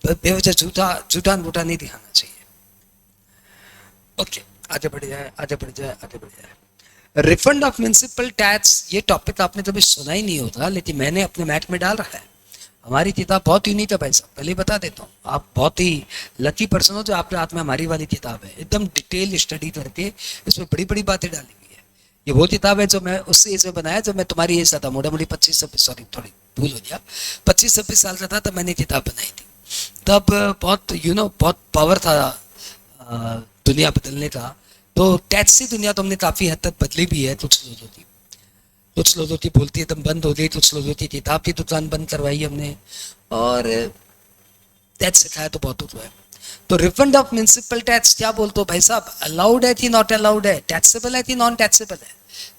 बेवजह झूठा झूठा अंगूठा नहीं दिखाना चाहिए। ओके, आगे बढ़ जाए, आगे बढ़ जाए, आगे बढ़ जाए। रिफंड ऑफ म्युनिसिपल टैक्स, ये टॉपिक आपने कभी सुना ही नहीं होता, लेकिन मैंने अपने मैट में डाल रखा है। हमारी किताब बहुत यूनिक है भाई साहब, पहले बता देता हूँ। आप बहुत ही लकी पर्सन हो जो आपके हाथ में हमारी वाली किताब है, एकदम डिटेल स्टडी करके इसमें बड़ी बड़ी बातें डाली हुई है। ये वो किताब है जो मैं उस एज में बनाया जब मैं तुम्हारी एज था, मोटा मोटी 25-26, सॉरी थोड़ी भूल हो गया, 25-26 साल का था तब मैंने किताब बनाई थी। तब बहुत बहुत पावर था दुनिया बदलने का। तो टैक्स से दुनिया तो हमने काफ़ी हद तक बदली भी है। कुछ लोगों की बोलती एकदम बंद हो गई, कुछ लोगों की किताब की दुकान बंद करवाई हमने, और टैक्स सिखाया तो बहुत हुआ है। तो रिफंड ऑफ म्युनिसिपल टैक्स क्या बोलते हो भाई साहब, अलाउड है कि नॉट अलाउड है, टैक्सेबल है कि नॉन टैक्सेबल है?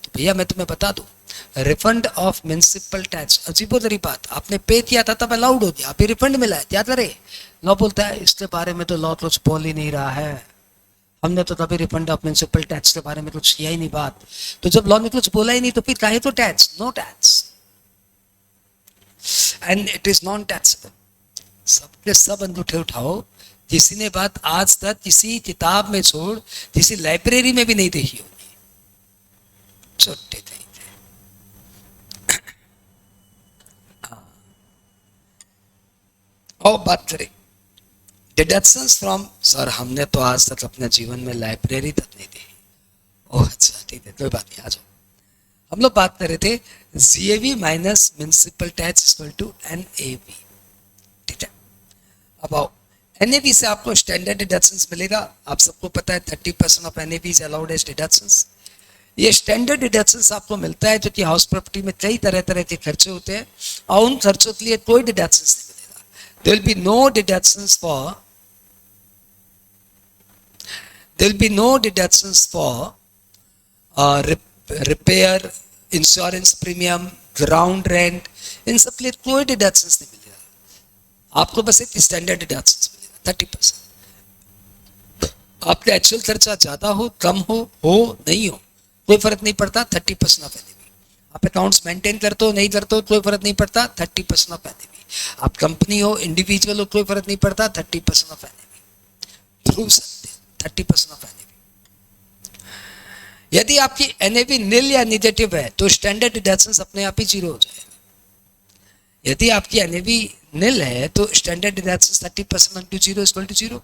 तो भैया मैं तुम्हें बता दूं, रिफंड ऑफ म्युनिसिपल टैक्स अजीबोगरीब बात, आपने पे किया था तब अलाउड हो गया, अभी रिफंड मिला है, क्या करे? लॉ बोलता है इसके बारे में तो लॉ कुछ बोल ही नहीं रहा है, हमने तो तभी रिफंड ऑफ म्युनिसिपल टैक्स के बारे में कुछ किया ही नहीं बात। तो जब लॉ ने कुछ बोला ही नहीं तो फिर काहे तो tax? No tax and it is non taxable. सबके सब अंगूठे उठाओ, किसी ने बात आज तक किसी किताब में छोड़ किसी लाइब्रेरी में भी नहीं देखी होगी। छोटे थे और बात करें डिडक्शंस फ्रॉम, सर हमने तो आज तक अपने जीवन में लाइब्रेरी तक नहीं देखी। ओह अच्छा ठीक है, कोई बात नहीं, आ जाओ। हम लोग बात कर रहे थे GAV minus municipal tax equal to NAV, ठीक है। अब आओ, एनएवी से आपको स्टैंडर्ड डिडक्शंस मिलेगा। आप सबको पता है 30% of NAV is allowed as deductions. ये स्टैंडर्ड डिडक्शंस आपको मिलता है, जो कि हाउस प्रॉपर्टी में कई तरह तरह के खर्चे होते हैं, और उन खर्चों के लिए कोई डिडक्शंस नहीं मिलेगा। There will be no deductions for there will be no deductions for repair, insurance premium, ground rent, इन सब के लिए कोई डिडक्शंस नहीं मिलेगा। आपको बस एक स्टैंडर्ड डिडक्शंस मिलेगा 30%। आपका एक्चुअल खर्चा ज्यादा हो कम हो नहीं हो कोई फर्क नहीं पड़ता, 30% ऑफ एनएवी। आप अकाउंट्स मेंटेन करते हो नहीं करते हो कोई फर्क नहीं पड़ता, 30% ऑफ एनएवी। आप कंपनी हो इंडिविजुअल हो कोई फर्क नहीं पड़ता, 30% ऑफ एनएवी। प्रूव सकते 30% ऑफ एनएवी। यदि आपकी एनएवी नील या नेगेटिव है तो स्टैंडर्ड डिडक्शंस अपने आप ही जीरो हो जाएगा। यदि आपकी एनएवी नील है तो standard deductions 30% into zero equal to zero,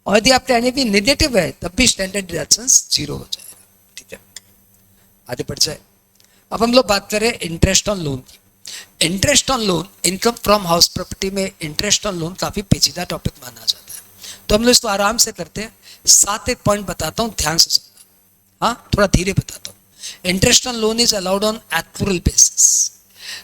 और यदि आपका एनएवी नेगेटिव है तब भी स्टैंडर्ड डिडक्शंस जीरो हो जाएगा, ठीक है। आगे बढ़ जाए। अब हम लोग बात करें इंटरेस्ट ऑन लोन की। Interest on loan, income from house property में इंटरेस्ट ऑन लोन काफी पेचीदा टॉपिक माना जाता है, तो हम लोग इसको आराम से करते हैं। सात एक पॉइंट बताता हूं, ध्यान से सुनना। हाँ, थोड़ा धीरे बताता हूं। Interest on loan is allowed on actual basis.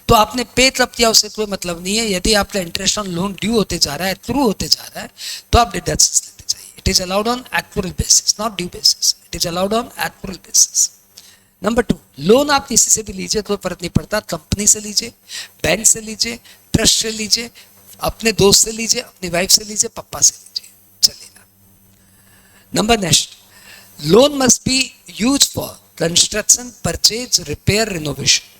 तो आपने पे तब किया उससे कोई मतलब नहीं है। यदि आपका इंटरेस्ट ऑन लोन ड्यू होते जा रहा है, थ्रू होते जा रहा है, तो आप डिडक्शंस लेते जाइए। It is allowed on actual basis, not due basis. It is allowed on actual basis. Number 2, loan आप किसी से भी लीजिए तो फर्क नहीं पड़ता, कंपनी से लीजिए, बैंक से लीजिए, ट्रस्ट से लीजिए, अपने दोस्त से लीजिए, अपनी वाइफ से लीजिए, पापा से लीजिए, चलेगा। Number next, loan must B use for construction, purchase, repair, renovation.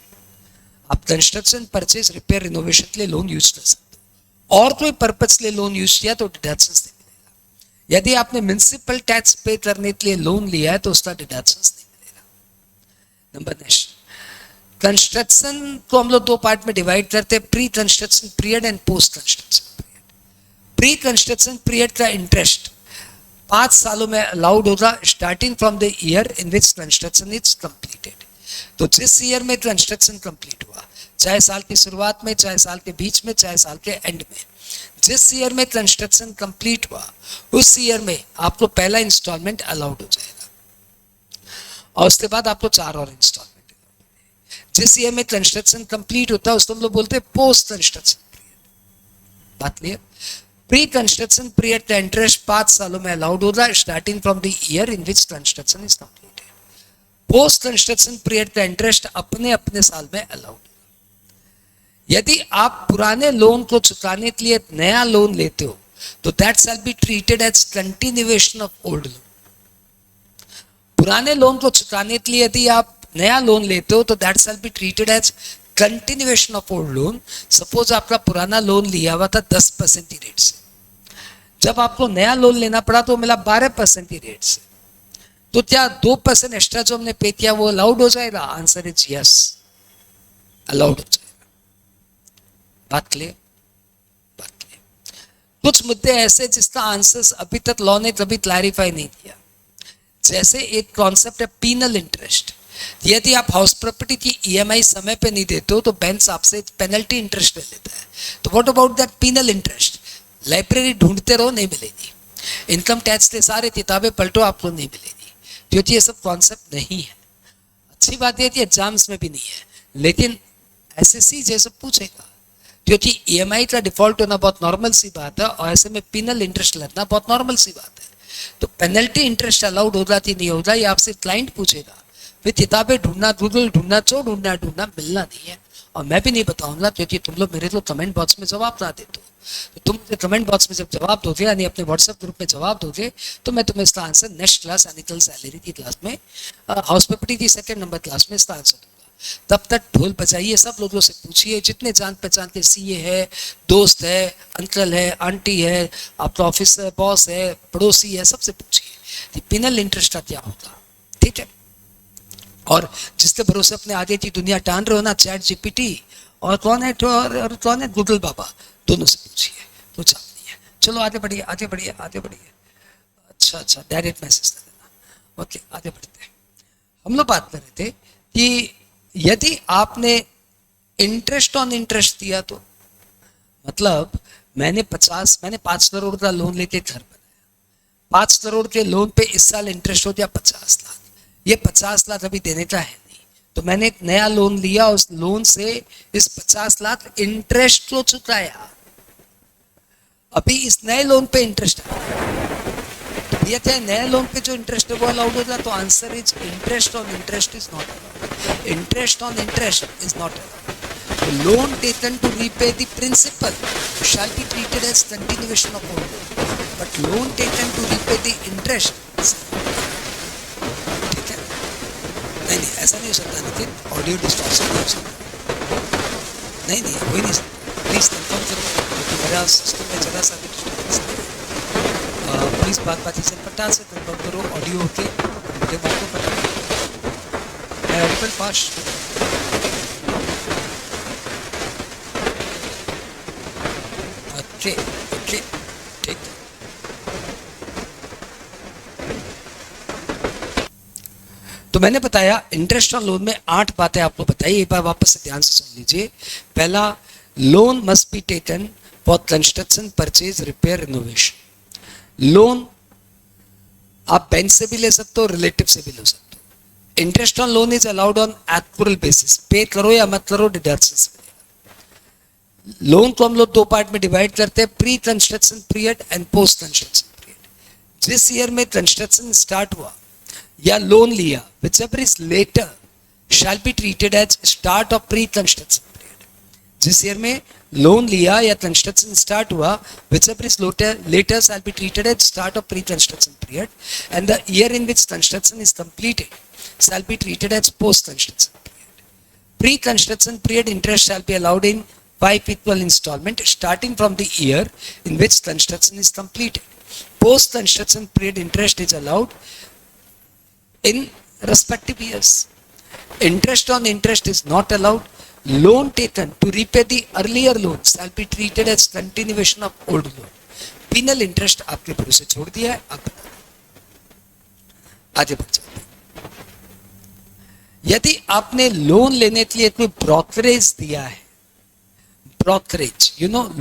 आप कंस्ट्रक्शन, परचेज, रिपेयर, रिनोवेशन के लिए लोन यूज कर सकते हो। और कोई पर्पज के लिए लोन यूज किया तो डिडक्शंस नहीं मिलेगा। यदि आपने म्युनिसिपल टैक्स पे करने के लिए लोन लिया है तो उसका डिडक्शंस नहीं मिलेगा। नंबर नेक्स्ट, कंस्ट्रक्शन को हम लोग दो पार्ट में डिवाइड करते हैं, pre construction period and post construction period. Pre construction period का इंटरेस्ट 5 सालों में अलाउड होगा, starting from the year in which construction is completed. तो जिस ईयर में कंस्ट्रक्शन कंप्लीट हुआ, चाहे साल की शुरुआत में, चाहे साल के बीच में, चाहे साल के एंड में, जिस ईयर में कंस्ट्रक्शन कंप्लीट हुआ उस ईयर में आपको पहला इंस्टॉलमेंट अलाउड हो जाएगा और उसके बाद आपको 4 और इंस्टॉलमेंट। जिस ईयर में कंस्ट्रक्शन कंप्लीट होता है उसको हम लोग बोलते हैं पोस्ट कंस्ट्रक्शन पीरियड। बात क्लियर? प्री कंस्ट्रक्शन पीरियड का इंटरेस्ट 5 सालों में अलाउड होगा, starting from the year in which construction is completed. Post construction period का इंटरेस्ट अपने अपने साल में अलाउड। यदि आप पुराने लोन को चुकाने के लिए नया लोन लेते हो तो that shall be treated as continuation of old loan. पुराने लोन को चुकाने के लिए यदि आप नया लोन लेते हो तो that shall be treated as continuation of old loan. Suppose आपका पुराना लोन लिया हुआ था 10% की रेट से, जब आपको नया लोन लेना पड़ा तो मिला 12% की रेट से, तो क्या 2% एक्स्ट्रा जो हमने पे किया वो अलाउड हो जाएगा? आंसर इज यस, अलाउड हो जाएगा। बात क्लियर? बात क्लियर। कुछ मुद्दे ऐसे जिसका आंसर अभी तक लॉ ने कभी क्लैरिफाई नहीं किया, जैसे एक कॉन्सेप्ट है पीनल इंटरेस्ट। यदि आप हाउस प्रॉपर्टी की ईएमआई समय पे नहीं देते हो तो बैंक आपसे पेनल्टी इंटरेस्ट ले लेता है। तो what about that penal interest? Library ढूंढते रहो, नहीं मिलेगी। इनकम टैक्स के सारे किताबें पलटो, आपको नहीं मिलेगी, क्योंकि ये सब कॉन्सेप्ट नहीं है। अच्छी बात यह थी एग्जाम्स में भी नहीं है, लेकिन एसएससी जैसे पूछेगा, क्योंकि ईएमआई का डिफॉल्ट होना बहुत नॉर्मल सी बात है और ऐसे में पिनल इंटरेस्ट लगना बहुत नॉर्मल सी बात है। तो पेनल्टी इंटरेस्ट अलाउड होगा कि नहीं होगा ये आपसे क्लाइंट पूछेगा। फिर किताबें ढूंढना, गूगल ढूंढना, जो ढूंढना मिलना नहीं है, और मैं भी नहीं बताऊंगा, क्योंकि तुम लोग मेरे तो कमेंट बॉक्स में जवाब ना देते हो। तो तुम मुझे कमेंट बॉक्स में जब जवाब दोगे, यानी अपने व्हाट्सएप ग्रुप में जवाब दोगे, तो मैं तुम्हें इसका आंसर नेक्स्ट क्लास यानी कल सैलरी की क्लास में, हाउस प्रॉपर्टी की 2nd नंबर क्लास में इसका आंसर दूंगा। तब तक ढोल बजाइए, सब लोगों से पूछिए, जितने जान पहचान के सीए है, दोस्त है, अंकल है, आंटी है, आपका ऑफिस बॉस है, पड़ोसी है, सबसे पूछिए पिनल इंटरेस्ट का क्या होगा। ठीक है? और जिसके भरोसे अपने आगे की दुनिया टान रहे हो ना, चैट जीपीटी और कौन है तो और कौन है गूगल बाबा, दोनों से पूछिए, तो चाप नहीं है। चलो आगे बढ़िए, आगे बढ़िए, आगे बढ़िए। अच्छा, डायरेक्ट मैसेज कर देना। ओके, आगे बढ़ते हैं। हम लोग बात कर रहे थे कि यदि आपने इंटरेस्ट ऑन इंटरेस्ट दिया तो मतलब मैंने 5 करोड़ का लोन लेके घर बनाया, 5 करोड़ के लोन पे इस साल इंटरेस्ट हो गया 50 लाख। ये 50 लाख अभी देने का है नहीं, तो मैंने एक नया लोन लिया, उस लोन से इस 50 लाख इंटरेस्ट को चुकाया। अभी इस नए लोन पे इंटरेस्ट है, तो ये क्या नए लोन पे जो इंटरेस्ट है वो अलाउड होगा? तो answer is interest on interest is not allowed. Interest on interest is not allowed. Loan taken to repay the principal shall be treated as continuation of old loan, but loan taken to repay the interest, ठीक है? नहीं, ऐसा नहीं हो सकता Nitin, audio distortion नहीं हो सकता। नहीं, हो ही नहीं सकता। प्लीज कंफर्म करो, क्योंकि मेरा सिस्टम में जरा सा भी डिस्टर्बेंस नहीं है। प्लीज बात से पटा से कंफर्म करो, ऑडियो ओके, मुझे बात को पता मैं ऑडिबल पास। ओके, ठीक। तो मैंने बताया इंटरेस्ट ऑन लोन में 8 बातें आपको बताई, एक बार वापस से ध्यान से सुन लीजिए। पहला, loan must be taken for construction, purchase, repair, renovation. Loan आप बैंक से भी ले सकते हो, रिलेटिव से भी ले सकते हो। Interest on loan is allowed on actual basis, पे करो या मत करो डिडक्शंस। लोन को हम लोग दो पार्ट में डिवाइड करते हैं, pre construction period and post construction period. जिस ईयर में कंस्ट्रक्शन स्टार्ट हुआ या लोन लिया, whichever is later shall be treated as start of pre construction period। जिस ईयर में लोन लिया या कंस्ट्रक्शन स्टार्ट हुआ, whichever is later shall be treated as start of pre construction period, and the year in which construction is completed shall be treated as post construction period। Pre construction period interest shall be allowed in 5 equal installment starting from the year in which construction is completed। Post construction period interest is allowed in respective years। Interest on interest is not allowed। Loan taken to repay the earlier loan shall be treated as continuation of old loan। Penal interest आपके भरोसे छोड़ दिया है, आप आगे बढ़ जाते हैं। यदि आपने लोन लेने के लिए कोई ब्रोकरेज दिया है, ब्रोकरेज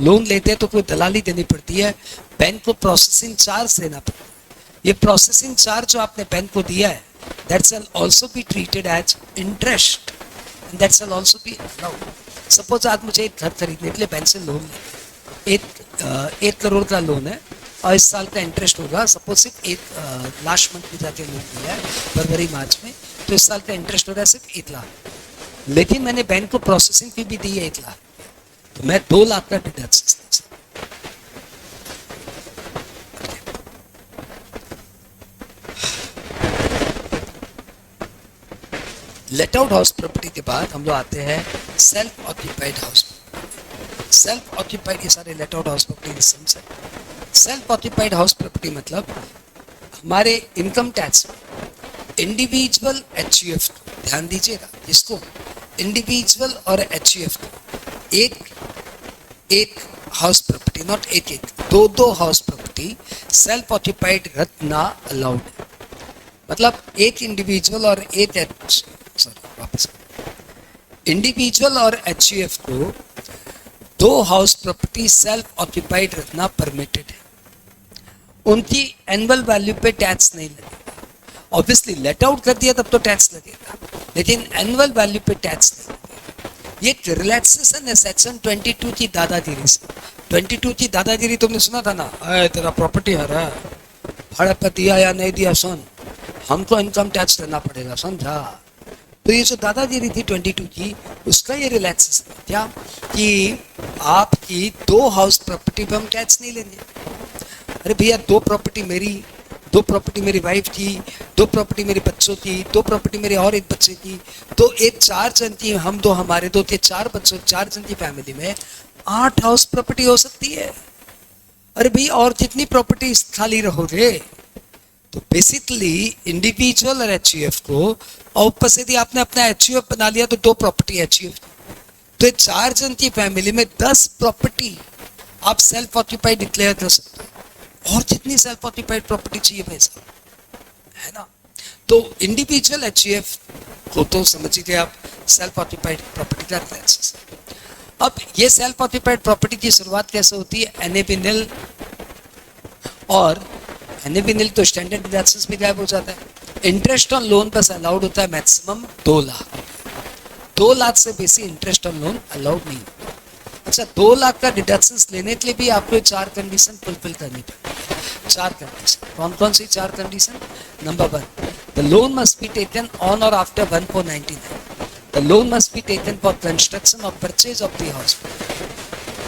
लोन लेते हैं तो कोई दलाली देनी पड़ती है, बैंक को प्रोसेसिंग चार्ज देना पड़ता है। ये प्रोसेसिंग चार्ज जो आपने बैंक को दिया है, that shall also be treated as interest and that shall also be allowed। Suppose आज मुझे एक घर खरीदने के लिए बैंक से लोन ले, 1 करोड़ का लोन है और इस साल का इंटरेस्ट होगा, सपोज सिर्फ एक लास्ट मंथ में जाके लोन लिया है फरवरी मार्च में, तो इस साल का इंटरेस्ट हो रहा है सिर्फ 1 लाख, लेकिन मैंने बैंक को प्रोसेसिंग फी भी दी है 1 लाख, तो मैं 2 लाख का डिडक्शन ले सकता हूं। लेट आउट हाउस प्रॉपर्टी के बाद हम लोग आते हैं self occupied house. Self occupied, ये सारे लेट आउट हाउस प्रॉपर्टी समझे। सेल्फ ऑक्यूपाइड हाउस प्रॉपर्टी मतलब हमारे इनकम टैक्स में इंडिविजुअल एचयूएफ, ध्यान दीजिएगा इसको, इंडिविजुअल और एचयूएफ को एक हाउस प्रॉपर्टी, नॉट एक, दो हाउस प्रॉपर्टी सेल्फ ऑक्यूपाइड रखना अलाउड है। मतलब एक इंडिविजुअल और इंडिविजुअल और एचयूएफ को 2 हाउस प्रॉपर्टी सेल्फ ऑक्यूपाइड रखना परमिटेड है। उनकी एनुअल वैल्यू पे टैक्स नहीं लगेगा। ऑब्वियसली लेट आउट कर दिया तब तो टैक्स लगेगा, लेकिन एनुअल वैल्यू पे टैक्स नहीं लगेगा। ये रिलैक्सेशन है सेक्शन 22 की दादागिरी से। 22 की दादागिरी तुमने सुना था ना, तेरा प्रॉपर्टी है रहा, भाड़ा पर दिया या नहीं दिया सुन, हमको इनकम टैक्स देना पड़ेगा, समझा। तो ये जो दादागिरी थी 22 की, उसका ये रिलैक्सेशन है क्या कि आपकी 2 हाउस प्रॉपर्टी पे हम टैक्स नहीं लेंगे। अरे भैया 2 प्रॉपर्टी मेरी, 2 प्रॉपर्टी मेरी वाइफ की, 2 प्रॉपर्टी मेरे बच्चों की, 2 प्रॉपर्टी मेरे और एक बच्चे की, तो एक 4 जन की, हम 2 हमारे 2 थे, 4 बच्चों, 4 जन की फैमिली में 8 हाउस प्रॉपर्टी हो सकती है। अरे भैया और कितनी प्रॉपर्टी खाली रहोगे। तो बेसिकली इंडिविजुअल और एचयूएफ को, और ऊपर से यदि आपने अपना एचयूएफ बना लिया तो 2 प्रॉपर्टी एचयूएफ, तो 4 जन की फैमिली में 10 प्रॉपर्टी आप सेल्फ ऑक्यूपाइड डिक्लेयर कर सकते हो। और जितनी सेल्फ ऑक्यूपाइड प्रॉपर्टी चाहिए भाई साहब, है ना। तो इंडिविजुअल एचयूएफ को तो समझिए आप सेल्फ ऑक्यूपाइड प्रॉपर्टी का क्लासेस। अब ये सेल्फ ऑक्यूपाइड प्रॉपर्टी की शुरुआत कैसे होती है, एनएबी और एनएबी तो स्टैंडर्ड डिडक्शंस भी गायब हो जाता है। इंटरेस्ट ऑन लोन बस अलाउड होता है मैक्सिमम 2 लाख। 2 लाख से बेसी इंटरेस्ट ऑन लोन अलाउड नहीं होता। अच्छा, 2 लाख का डिडक्शंस लेने के लिए भी आपको 4 कंडीशन फुलफिल करनी पड़ेगी। 4 कंडीशन, कौन कौन सी 4 condition? Number 1, the loan must be taken on or after 1499। The loan must be taken for construction or purchase of the house.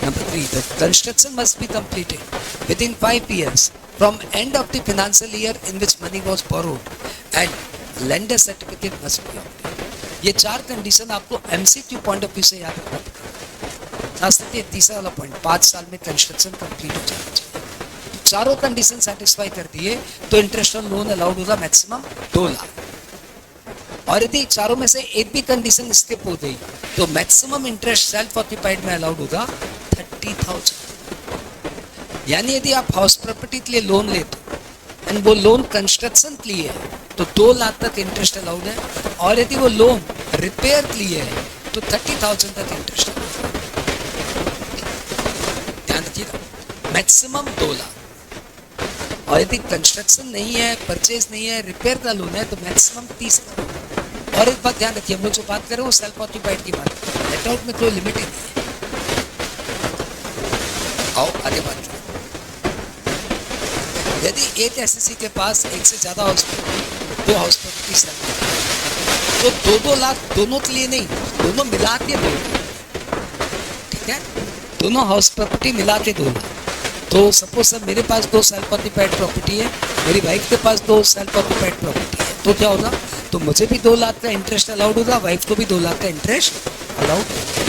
Number 3, the construction must be completed within 5 years from end of the financial year in which money was borrowed and lender certificate must be obtained। ये 4 condition आपको MCQ point of view से याद रखना पड़ेगा। खास करके तीसरा वाला पॉइंट, 5 साल में कंस्ट्रक्शन कंप्लीट हो जाना चाहिए। तो चारों कंडीशन सेटिस्फाई कर दिए तो इंटरेस्ट ऑन लोन अलाउड होगा मैक्सिमम 2 लाख। और यदि चारों में से एक भी कंडीशन स्किप हो गई तो मैक्सिमम इंटरेस्ट सेल्फ ऑक्यूपाइड में अलाउड होगा 30,000। यानी यदि आप हाउस प्रॉपर्टी के लिए लोन लेते हो एंड वो लोन कंस्ट्रक्शन के लिए है तो 2 लाख तक इंटरेस्ट अलाउड है, और यदि वो लोन रिपेयर के लिए है तो 30,000 तक इंटरेस्ट अलाउड है। ध्यान रखिएगा, मैक्सिमम 2 लाख। और यदि कंस्ट्रक्शन नहीं है, परचेज नहीं है, रिपेयर का लोन है तो मैक्सिमम 30 लाख। और एक बात ध्यान रखिए, हम लोग जो बात कर रहे हैं वो सेल्फ ऑक्यूपाइड की बात है, लेट आउट में कोई लिमिट ही नहीं है। आओ आगे बात करें। यदि एक एसएससी के पास एक से ज्यादा हाउस, दो हाउस प्रॉपर्टीज है तो 2-2 लाख दोनों के लिए नहीं, दोनों मिला के 2 लाख, ठीक है, दोनों हाउस प्रॉपर्टी मिला के 2 लाख। तो सपोज सर मेरे पास 2 सेल्फ ऑक्यूपाइड प्रॉपर्टी है, मेरी वाइफ के पास 2 सेल्फ ऑक्यूपाइड प्रॉपर्टी है, तो क्या होगा, तो मुझे भी 2 लाख का इंटरेस्ट अलाउड होगा, वाइफ को भी 2 लाख का इंटरेस्ट अलाउड होगा।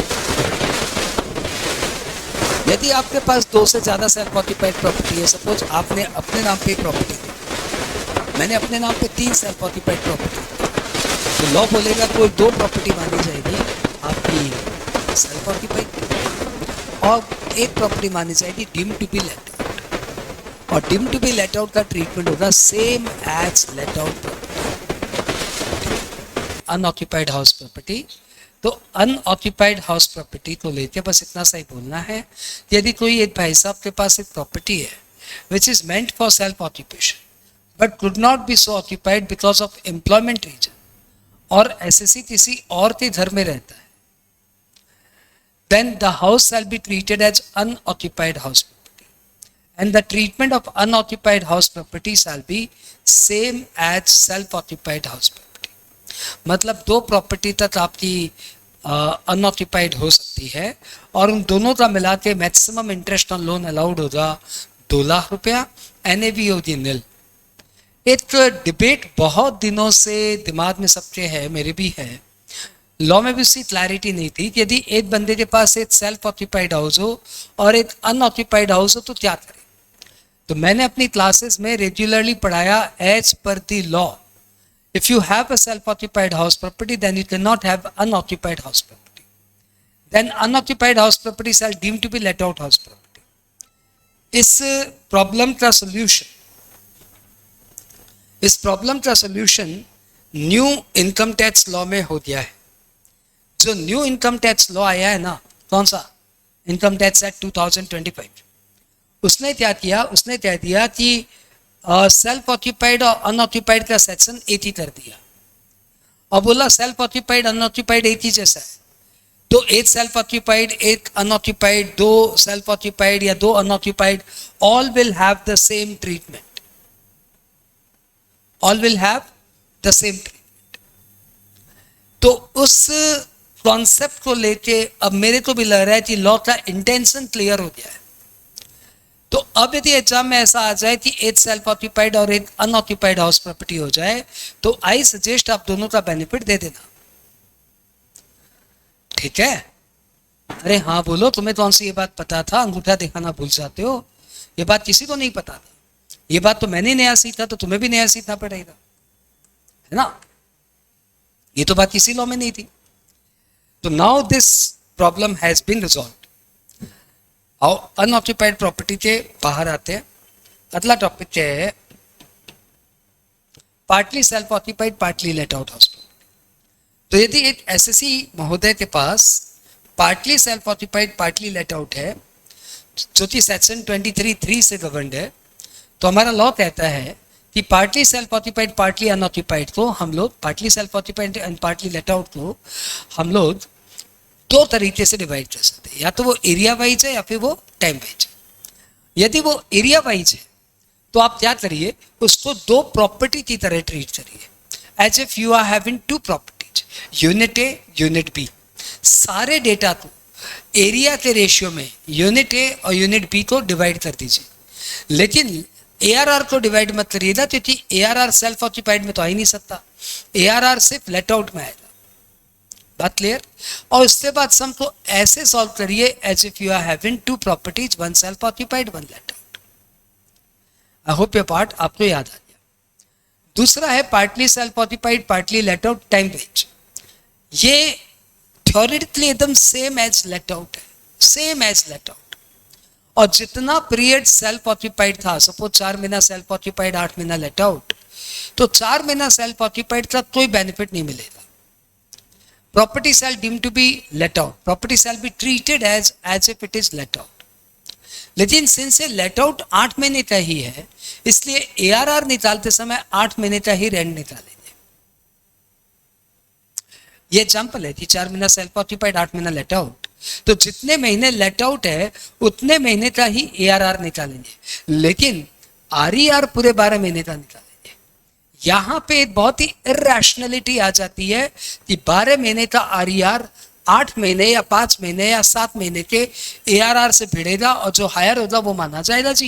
यदि आपके पास 2 से ज्यादा सेल्फ ऑक्यूपाइड प्रॉपर्टी है, सपोज आपने अपने नाम पे प्रॉपर्टी, मैंने अपने नाम पे 3 सेल्फ ऑक्यूपाइड प्रॉपर्टी, तो लॉ बोलेगा कोई 2 प्रॉपर्टी मानी जाएगी आपकी सेल्फ ऑक्यूपाइड और एक प्रॉपर्टी मानी जाएगी deemed to be let out. और deemed to be let out का ट्रीटमेंट होगा same as let out unoccupied house property. तो अनऑक्यूपाइड हाउस प्रॉपर्टी को लेके बस इतना सा ही बोलना है, यदि कोई एक भाई साहब के पास एक प्रॉपर्टी है which is meant for self occupation but could not be so occupied because of employment reason, और एसएससी किसी और के घर में रहता है, then the house shall be treated as unoccupied house property and the treatment of unoccupied house property shall be same as self occupied house property। मतलब 2 property तक आपकी अनऑक्यूपाइड हो सकती है और उन दोनों का मिला के maximum interest on loan allowed होगा 2 लाख रुपया, एनएवी होगी नील। एक डिबेट बहुत दिनों से दिमाग में सबके है, मेरे भी है, लॉ में भी उसकी क्लैरिटी नहीं थी कि यदि एक बंदे के पास एक सेल्फ ऑक्यूपाइड हाउस हो और एक अनऑक्यूपाइड हाउस हो तो क्या करें। तो मैंने अपनी क्लासेस में रेगुलरली पढ़ाया as per the law, if you have a self occupied house property then you can not have unoccupied house property, then unoccupied house property shall deem to be let out house property. इस problem का solution new income tax law में हो गया है। जो new income tax law आया है ना, कौन सा, इनकम टैक्स एक्ट 2025, उसने क्या किया, उसने कह दिया कि सेल्फ ऑक्यूपाइड और अनऑक्यूपाइड का सेक्शन एक ही कर दिया और बोला सेल्फ ऑक्यूपाइड अनऑक्यूपाइड एक ही जैसा है, तो एक सेल्फ ऑक्यूपाइड एक अनऑक्यूपाइड, 2 सेल्फ ऑक्यूपाइड या 2 unoccupied, all will have the same treatment, all will have the same treatment. तो उस कॉन्सेप्ट को लेके अब मेरे को भी लग रहा है कि लॉ का इंटेंशन क्लियर हो गया है। तो अब यदि एग्जाम में ऐसा आ जाए कि एक सेल्फ ऑक्यूपाइड और एक अनऑक्यूपाइड हाउस प्रॉपर्टी हो जाए तो आई सजेस्ट आप दोनों का बेनिफिट दे देना, ठीक है। अरे हाँ बोलो, तुम्हें कौन सी ये बात पता था, अंगूठा दिखाना भूल जाते हो, ये बात किसी को नहीं पता था, ये बात तो मैंने नया सीखा तो तुम्हें भी नया सीखना पड़ेगा, है ना, ये तो बात किसी लॉ में नहीं थी। तो now this problem has been resolved. और अनऑक्यूपाइड प्रॉपर्टी के बाहर आते हैं, अगला टॉपिक क्या है, partly self occupied partly let out house. तो यदि एक एसएससी महोदय के पास partly self occupied partly let out है जो कि सेक्शन 23(3) से गवर्नड है, तो हमारा लॉ कहता है कि partly self occupied partly unoccupied को हम लोग, partly self occupied and partly let out को हम लोग 2 तरीके से डिवाइड कर सकते हैं, या तो वो एरिया वाइज है या फिर वो टाइम वाइज है। यदि वो एरिया वाइज है तो आप क्या करिए, उसको 2 प्रॉपर्टी की तरह ट्रीट करिए, as if you are having 2 properties, unit A unit B. सारे डेटा को एरिया के रेशियो में यूनिट ए और यूनिट बी को डिवाइड कर दीजिए, लेकिन ARR को डिवाइड मत करिएगा क्योंकि ARR सेल्फ ऑक्यूपाइड में तो आ ही नहीं सकता, ARR सिर्फ लेट आउट में आएगा, बात क्लियर। और उसके बाद सम को ऐसे सॉल्व करिए as if you are having 2 properties, 1 self occupied 1 let out. I hope ये पार्ट आपको याद आ गया। दूसरा है partly self occupied partly let out time wise. ये थ्योरेटिकली एकदम सेम एज लेट आउट है, सेम एज लेट आउट। और जितना पीरियड सेल्फ ऑक्यूपाइड था, सपोज 4 महीना सेल्फ ऑक्यूपाइड 8 महीना लेट आउट, तो 4 महीना सेल्फ ऑक्यूपाइड का कोई बेनिफिट नहीं मिलेगा। Property shall deem to be let out, property shall be treated as if it is let out. लेकिन सिंस ये लेट आउट 8 महीने का ही है, इसलिए एआरआर निकालते समय 8 महीने का ही रेंट निकालेंगे। ये एग्जाम्पल है कि 4 महीना सेल्फ ऑक्यूपाइड, 8 महीना लेट आउट, तो जितने महीने लेट आउट है उतने महीने का ही एआरआर निकालेंगे, लेकिन आरईआर पूरे 12 महीने का निकालेंगे। यहां पे बहुत ही इरैशनैलिटी आ जाती है कि 12 महीने का आरईआर 8 महीने या 5 महीने या 7 महीने के एआरआर से भिड़ेगा और जो हायर होगा वो माना जाएगा जी।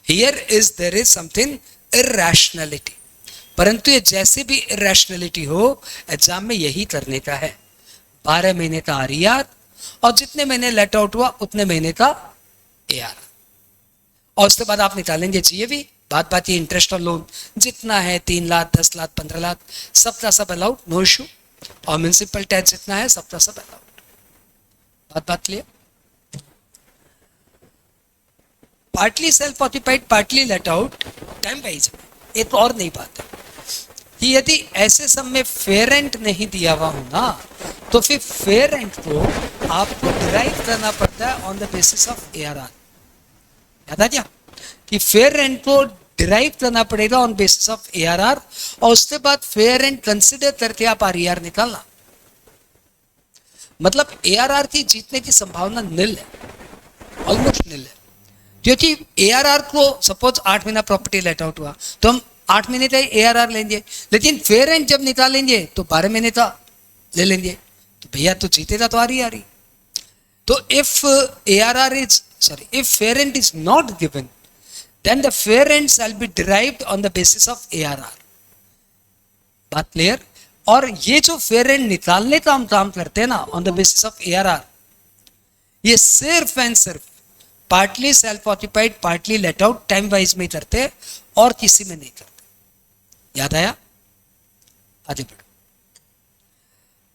Here is there is something irrationality, परंतु ये जैसे भी इरैशनैलिटी हो एग्जाम में यही करने का है, 12 महीने का आरईआर और जितने महीने लेट आउट हुआ उतने महीने का एआरआर, और उसके बाद आप निकालेंगे जीएवी। बात बात ये इंटरेस्ट और लोन जितना है 3 लाख 10 लाख 15 लाख सबका सब अलाउड, नो इशू, और म्युनिसिपल टैक्स जितना है सबका सब अलाउड। बात clear. Partly self occupied partly let out time wise, एक और नई बात है कि यदि ऐसे सब में फेयर रेंट नहीं दिया हुआ हो ना, तो फिर फेयर रेंट को आपको डिराइव करना पड़ता है on the basis of ARR. याद आ गया कि फेयर रेंट को डिराइव करना पड़ेगा ऑन बेसिस ऑफ एआरआर, और उसके बाद फेयर रेंट कंसिडर करके आप आरईआर निकालना। मतलब एआरआर की जीतने की संभावना निल है, ऑलमोस्ट निल है, क्योंकि एआरआर को सपोज 8 महीना प्रॉपर्टी लेट आउट हुआ तो हम 8 महीने का एआरआर लेंगे, लेकिन फेयर रेंट जब निकालेंगे तो 12 महीने का ले लेंगे, तो भैया तो जीतेगा तो आरईआर ही। तो if ARR is if fair rent is not given, then the fair rent shall be derived on the basis of ARR। बात क्लियर। और ये जो फेयर रेंट निकालने का हम काम करते हैं ना on the basis of ARR, ये सिर्फ एंड सिर्फ partly self occupied partly let out time wise में करते और किसी में नहीं करते। याद आया? आगे बढ़ो।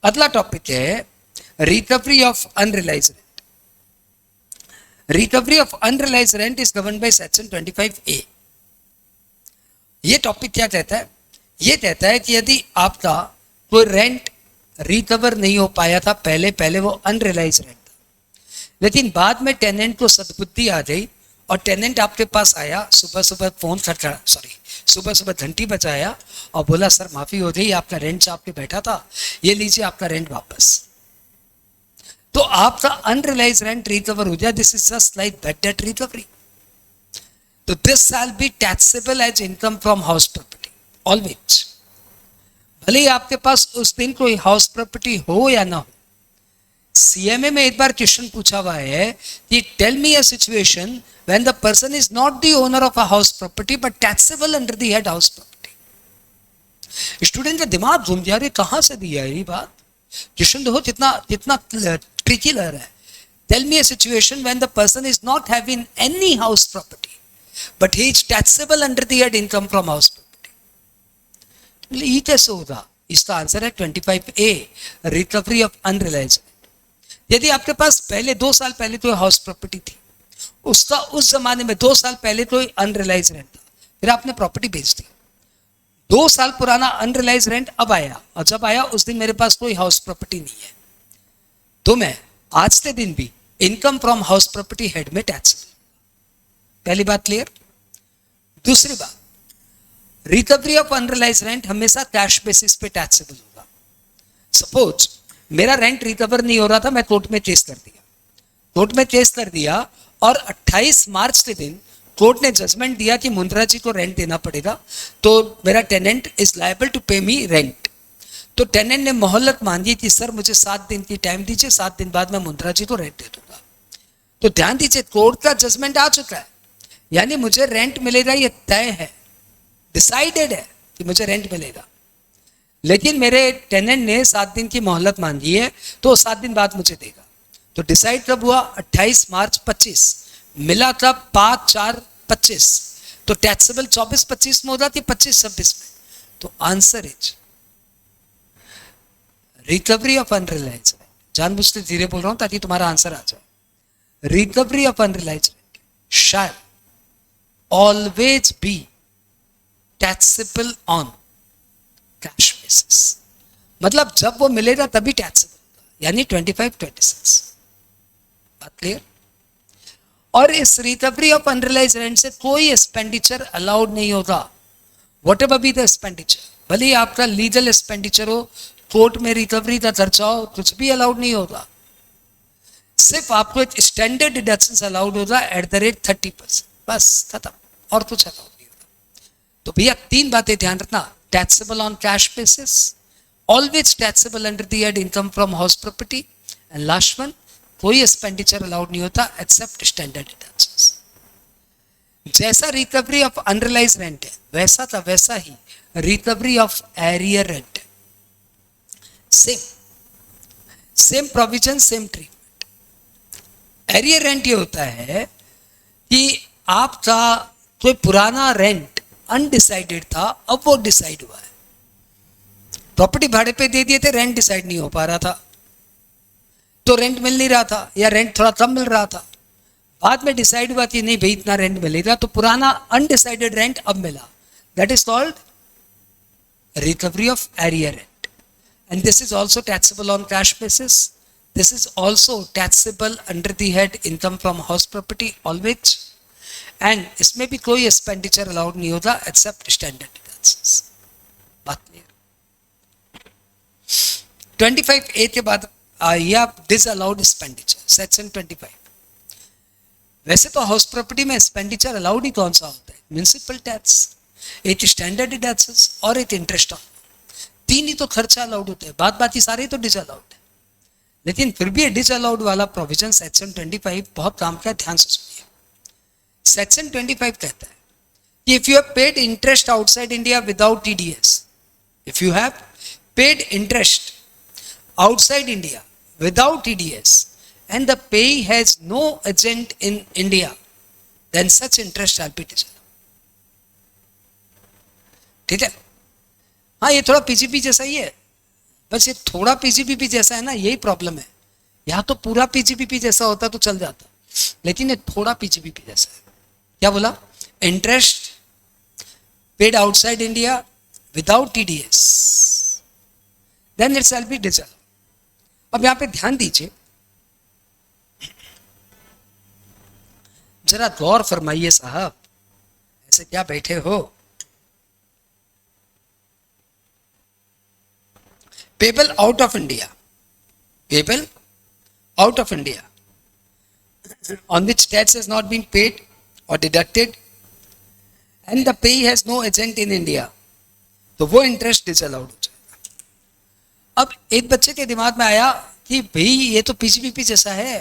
अगला टॉपिक है recovery of unrealised. Recovery of unrealized rent is governed by section 25A। ये टॉपिक क्या कहता है? ये कहता है कि यदि आपका कोई रेंट रिकवर नहीं हो पाया था, पहले वो अनरियलाइज रेंट था, लेकिन बाद में टेनेंट को सद्बुद्धि आ गई और टेनेंट आपके पास आया, सुबह सुबह घंटी बजाया और बोला सर माफी हो गई, आपका रेंट आपके बैठा था, ये लीजिए आपका रेंट वापस। तो आपका अनरियलाइज रेंट रिकवर हो जाए, this is just like bad debt recovery. तो this shall be taxable as income from house property always. भले ही आपके पास उस दिन कोई हाउस प्रॉपर्टी हो या ना हो। सीएमए में एक बार क्वेश्चन पूछा हुआ है कि tell me a situation when the person is not the owner of a house property but taxable under the head house property. Student का दिमाग घूम जा रही, कहां से दिया है ये बात? क्वेश्चन देखो कितना ट्रिकी लग रहा है। Tell me a situation when the person is not having any house property but he is taxable under the head income from house property. ये कैसे होगा? इसका आंसर है 25A, रिकवरी ऑफ अनरियलाइज्ड। यदि आपके पास पहले 2 साल पहले कोई हाउस प्रॉपर्टी थी, उसका उस जमाने में 2 साल पहले कोई अनरियलाइज रेंट था, फिर आपने प्रॉपर्टी बेच दी, 2 साल पुराना अनरियलाइज रेंट अब आया, और जब आया उस दिन मेरे पास कोई हाउस प्रॉपर्टी नहीं है, तो मैं आज के दिन भी income from house property head में टैक्स। पहली बात क्लियर। दूसरी बात, रिकवरी ऑफ अनरियलाइज रेंट हमेशा कैश बेसिस पे टैक्सेबल होगा। सपोज मेरा रेंट रिकवर नहीं हो रहा था, मैं कोर्ट में केस कर दिया, और 28 मार्च के दिन कोर्ट ने जजमेंट दिया कि मुंद्रा जी को रेंट देना पड़ेगा, तो मेरा टेनेंट इज लायबल टू पे मी रेंट। तो टेनेंट ने मोहलत मांगी कि सर मुझे 7 दिन की टाइम दीजिए, 7 दिन बाद मैं मुंद्रा जी को रेंट दे दूंगा। तो ध्यान दीजिए, कोर्ट का जजमेंट आ चुका है, यानी मुझे रेंट मिलेगा, ये तय है, डिसाइडेड है कि मुझे रेंट मिलेगा। लेकिन मेरे टेनेंट ने 7 दिन की मोहलत मांगी है, तो 7 दिन बाद मुझे देगा। तो डिसाइड कब हुआ? 28 मार्च 25, मिला कब? 5/4/25। तो टैक्सेबल 24-25 में हो जाती, 25-26 में। तो answer is recovery of unrealised rent. जानबूझ के धीरे बोल रहा हूं ताकि तुम्हारा आंसर आ जाए। Recovery of unrealised rent shell always be taxable on cash basis. मतलब जब वो मिलेगा तभी टैक्सेबल होगा, यानी 25-26। बात क्लियर? और इस रिकवरी ऑफ अनरियलाइज्ड रेंट से कोई एक्सपेंडिचर अलाउड नहीं होता, what ever be the expenditure, भले ही आपका लीगल एक्सपेंडिचर हो, कोर्ट में रिकवरी का खर्चा हो, कुछ भी अलाउड नहीं होता। सिर्फ आपको एक स्टैंडर्ड डिडक्शन अलाउड होता एट द रेट 30%, बस खत्म, और कुछ अलाउड नहीं होता। तो भैया 3 बातें ध्यान रखना, taxable on cash basis, always taxable under the head income from house property, and last one, कोई एक्सपेंडिचर अलाउड नहीं होता एक्सेप्ट स्टैंडर्ड डिडक्शंस। जैसा रिकवरी ऑफ अनरियलाइज्ड रेंट है वैसा था वैसा ही recovery of arrear rent, same provision, same treatment. Arrear rent ये होता है कि आपका कोई पुराना रेंट अनडिसाइडेड था, अब वो डिसाइड हुआ है, प्रॉपर्टी भाड़े पे दे दिए थे, रेंट डिसाइड नहीं हो पा रहा था, तो रेंट मिल नहीं रहा था या रेंट थोड़ा कम मिल रहा था, बाद में डिसाइड हुआ कि नहीं भाई इतना रेंट मिलेगा, तो पुराना अनडिसाइडेड रेंट अब मिला, that is called recovery of arrear rent, and this is also taxable on cash basis, this is also taxable under the head income from house property always, and इसमें भी कोई expenditure allowed नहीं होता except standard deductions. बात clear? 25A के बाद आइए आप डिसअलाउड एक्सपेंडिचर, सेक्शन 25। वैसे तो हाउस प्रॉपर्टी में एक्सपेंडिचर अलाउड ही कौन सा होता है? म्युनिसिपल टैक्स, एक स्टैंडर्ड डिडक्शंस और एक इंटरेस्ट ऑन, 3 ही तो खर्चा अलाउड होते हैं, बाकी सारे तो डिसअलाउड है। लेकिन फिर भी डिसअलाउड वाला प्रोविजन सेक्शन 25 बहुत काम का, ध्यान से सुनिए। सेक्शन 25 कहता है कि if you have paid interest outside India without TDS, if you have paid interest outside India without TDS and the payee has no agent in India, then such interest shall be disallowed. ठीक है? हाँ, ये थोड़ा PGP जैसा ही है, बस ये थोड़ा पीजीपी जैसा है ना, यही प्रॉब्लम है। यहाँ तो पूरा पीजीपी जैसा होता तो चल जाता, लेकिन ये थोड़ा पीजीपी जैसा है। क्या बोला? Interest paid outside India without TDS, then it shall be disallowed. अब यहां पे ध्यान दीजिए, जरा गौर फरमाइए साहब, ऐसे क्या बैठे हो? Payable out of India, payable out of India on which tax has not been paid or deducted and the payee has no agent in India, तो वो इंटरेस्ट डिसअलाउड हो जाएगा। अब एक बच्चे के दिमाग में आया कि भाई ये तो पीजीपीपी जैसा है,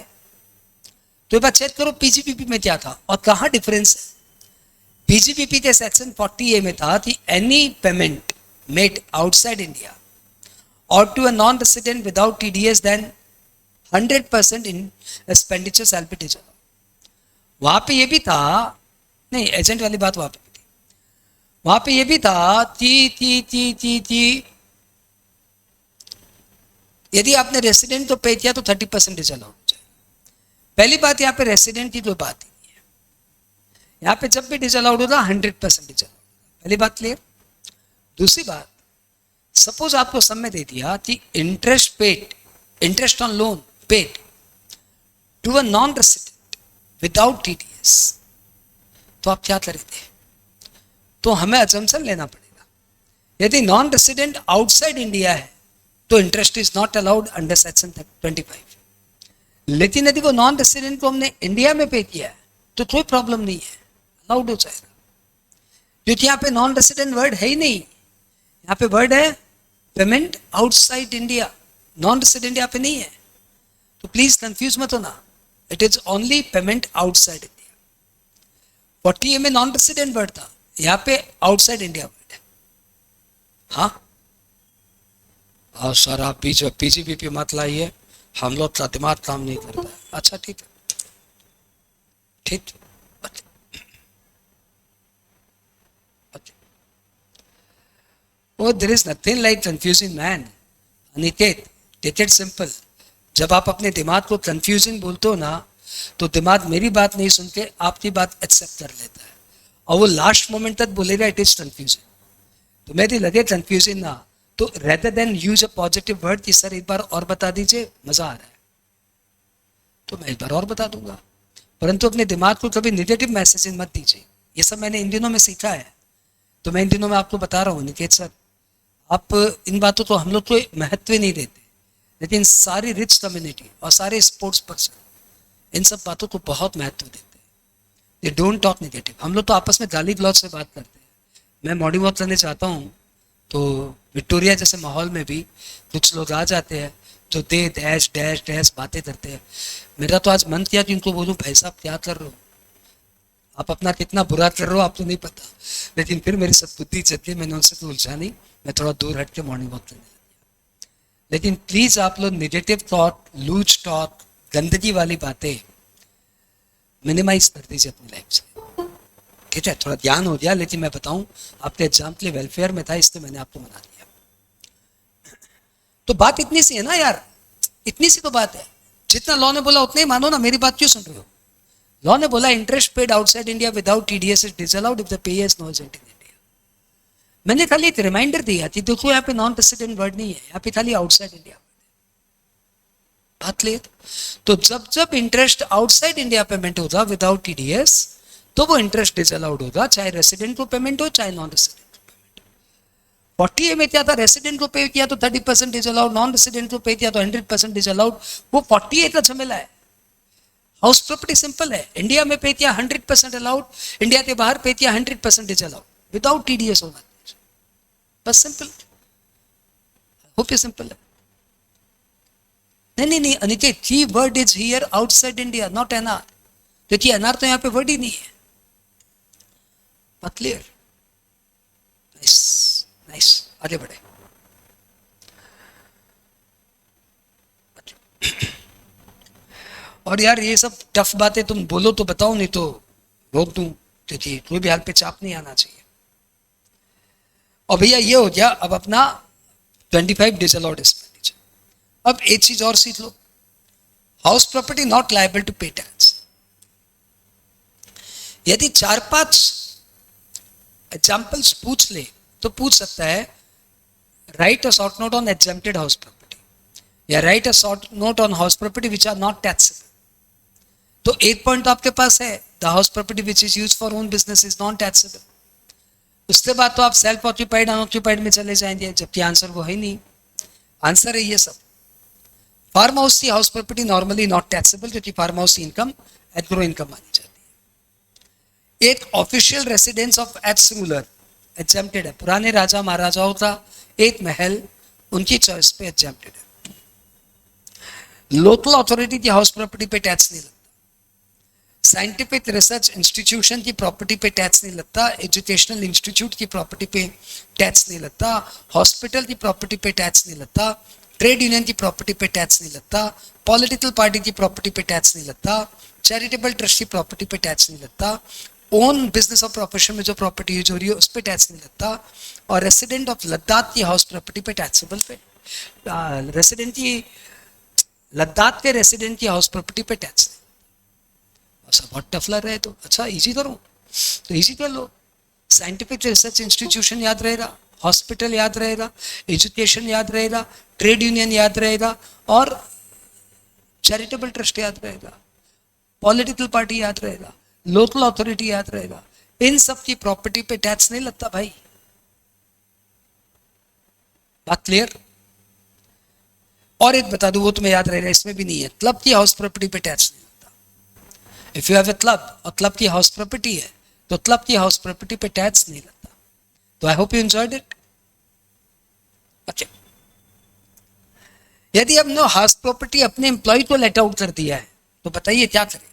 तो एक बार चेक करो पीजीपीपी में क्या था और कहाँ डिफरेंस है। पीजीपीपी के सेक्शन 40A में था कि any payment made outside India or to a non resident without TDS then 100% in expenditure shall be disallowed. वहां पे ये भी था, नहीं एजेंट वाली बात वहां पे भी थी, वहां पे ये भी था कि यदि आपने रेसिडेंट तो पे किया तो 30% डिसअलाउड हो जाए। पहली बात, यहाँ पे रेसिडेंट की कोई बात ही नहीं है, यहाँ पे जब भी डिसअलाउड होता 100% डिसअलाउड। पहली बात क्लियर? दूसरी बात, सपोज आपको समय दे दिया कि interest paid, interest on loan paid to a non resident without TDS, तो आप क्या करेंगे? तो हमें अजम्पशन लेना पड़ेगा, यदि नॉन रेसिडेंट आउटसाइड इंडिया है तो interest is not allowed under section 25। लेकिन यदि वो नॉन रेसिडेंट को हमने इंडिया में पे किया है तो कोई प्रॉब्लम नहीं है, अलाउड हो जाएगा, क्योंकि यहाँ पे नॉन रेसिडेंट वर्ड है ही नहीं, यहाँ पे वर्ड है payment outside India, non resident यहाँ पे नहीं है। तो प्लीज कंफ्यूज मत होना, it is only payment outside India. 40A में नॉन रेसिडेंट वर्ड था, यहाँ पे आउटसाइड इंडिया वर्ड है। हाँ सर आप पीजीपीपी मत लाइए, हम लोग का दिमाग काम नहीं करता है। अच्छा ठीक है, ठीक, there is nothing like confusing man. Aniket, take it simple. जब आप अपने दिमाग को कंफ्यूजिंग बोलते हो ना, तो दिमाग मेरी बात नहीं सुन के आपकी बात एक्सेप्ट कर लेता है और वो लास्ट मोमेंट तक बोलेगा इट इज कंफ्यूजिंग। तो मेरी लगे कंफ्यूजिंग ना, तो rather than use a positive word कि सर एक बार और बता दीजिए, मजा आ रहा है, तो मैं एक बार और बता दूंगा। परंतु अपने दिमाग को कभी नेगेटिव मैसेज मत दीजिए। ये सब मैंने इन दिनों में सीखा है, तो मैं इन दिनों में आपको बता रहा हूँ निकेत सर, आप इन बातों को, हम लोग तो महत्व ही नहीं देते, लेकिन सारी रिच कम्युनिटी और सारे स्पोर्ट्स पर्सन इन सब बातों को बहुत महत्व देते हैं। They don't talk negative. हम लोग तो आपस में गाली गलौज से बात करते हैं। मैं मॉर्निंग वॉक करने जाता हूँ तो विक्टोरिया जैसे माहौल में भी कुछ लोग आ जाते हैं जो दे डैश डैश डैश बातें करते हैं। मेरा तो आज मन किया कि उनको बोलूँ भाई साहब क्या कर रहे हो, आप अपना कितना बुरा कर रहे हो आपको नहीं पता, लेकिन फिर मेरी सद्बुद्धि चलती, मैंने उनसे तो उलझा नहीं, मैं थोड़ा दूर हट के मॉर्निंग वॉक करने लगा। लेकिन प्लीज आप लोग नेगेटिव थॉट, लूज टॉक, गंदगी वाली बातें मिनिमाइज कर दीजिए अपनी लाइफ से, ठीक है। थोड़ा ध्यान हो गया, लेकिन मैं बताऊं आपके एग्जाम के लिए वेलफेयर में था, इसलिए मैंने आपको मना दिया। तो बात इतनी सी है ना यार, इतनी सी तो बात है। जितना लॉ ने बोला उतना ही मानो ना, मेरी बात क्यों सुन रहे हो। लॉ ने बोला interest paid outside India without TDS is disallowed if the pair is not resident in India. मैंने खाली एक रिमाइंडर दिया कि देखो यहाँ पे नॉन रेसिडेंट वर्ड नहीं है, यहाँ पे खाली आउटसाइड इंडिया। बात क्लियर। तो जब जब इंटरेस्ट आउटसाइड इंडिया पेमेंट होगा विदाउट टीडीएस, तो वो इंटरेस्ट डिसअलाउड होगा, चाहे रेसिडेंट को पेमेंट हो चाहे नॉन रेसिडेंट को पेमेंट हो। 40A में क्या था, रेसिडेंट को पे किया तो 30% डिसअलाउड, नॉन रेसिडेंट को पे किया तो 100% डिसअलाउड। वो 40A का झमेला है। हाउस प्रॉपर्टी सिंपल है, इंडिया में पे किया 100% अलाउड, इंडिया के बाहर पे किया 100% डिसअलाउड, विदाउट टीडीएस होगा, बस सिंपल। होप ये सिंपल है। नहीं Aniket, key word is here outside India not NR, क्योंकि एनआर तो यहाँ पे वर्ड ही नहीं है। क्लियर, नाइस नाइस, आगे बढ़े। और यार ये सब टफ बातें तुम बोलो तो बताओ, नहीं तो रोक दूं, क्योंकि कोई भी हाल पे चाप नहीं आना चाहिए। और भैया ये हो गया अब अपना 25 डिसअलाउड एक्सपेंडिचर। अब एक चीज और सीख लो, house property not liable to pay tax. यदि 4-5 एग्जाम्पल्स पूछ ले तो पूछ सकता है write a short note on exempted house property, या write a short note on house property which are not taxable. तो एक पॉइंट तो आपके पास है, the house property which is used for own business is non taxable. उसके बाद तो आप सेल्फ ऑक्यूपाइड अनऑक्यूपाइड में चले जाएंगे, जबकि आंसर वो है नहीं। आंसर है ये सब। फार्म हाउस की house property normally not taxable, क्योंकि फार्म हाउस की इनकम एग्रो इनकम मानी जाती है। एक official residence of x ruler exempted है, पुराने राजा महाराजाओं का एक महल उनकी चॉइस पे एग्जेम्प्टेड है। लोकल अथॉरिटी की हाउस प्रॉपर्टी पे टैक्स नहीं लगता, साइंटिफिक रिसर्च इंस्टीट्यूशन की प्रॉपर्टी पे टैक्स नहीं लगता, एजुकेशनल इंस्टीट्यूट की प्रॉपर्टी पे टैक्स नहीं लगता, हॉस्पिटल की प्रॉपर्टी पे टैक्स नहीं लगता, ट्रेड यूनियन की प्रॉपर्टी पे टैक्स नहीं लगता, पॉलिटिकल पार्टी की प्रॉपर्टी पे टैक्स नहीं लगता, चैरिटेबल ट्रस्ट की प्रॉपर्टी पे टैक्स नहीं लगता, ओन बिजनेस और प्रोफेशन में जो प्रॉपर्टी यूज हो रही है उस पर टैक्स नहीं लगता, और रेसिडेंट ऑफ लद्दाख की हाउस प्रॉपर्टी पे टैक्सेबल पे रेसिडेंट की लद्दाख के रेसिडेंट की हाउस प्रॉपर्टी पे टैक्स। अच्छा बहुत टफ लग रहा है तो अच्छा इजी करूं तो इजी कर लो। साइंटिफिक रिसर्च इंस्टीट्यूशन याद रहेगा, हॉस्पिटल याद रहेगा, एजुकेशन याद रहेगा, ट्रेड यूनियन याद रहेगा, और चैरिटेबल ट्रस्ट याद रहेगा, पॉलिटिकल पार्टी याद रहेगा, लोकल अथॉरिटी याद रहेगा। इन सब की प्रॉपर्टी पे टैक्स नहीं लगता भाई। बात क्लियर। और एक बता दूं, वो तुम्हें याद रहेगा, इसमें भी नहीं है, क्लब की हाउस प्रॉपर्टी पे टैक्स नहीं लगता। If you have a club और क्लब की हाउस प्रॉपर्टी है तो क्लब की हाउस प्रॉपर्टी पे टैक्स नहीं लगता। तो I hope you enjoyed it. अच्छा, यदि हमने हाउस प्रॉपर्टी अपने एम्प्लॉय को लेट आउट कर दिया है तो बताइए क्या करें।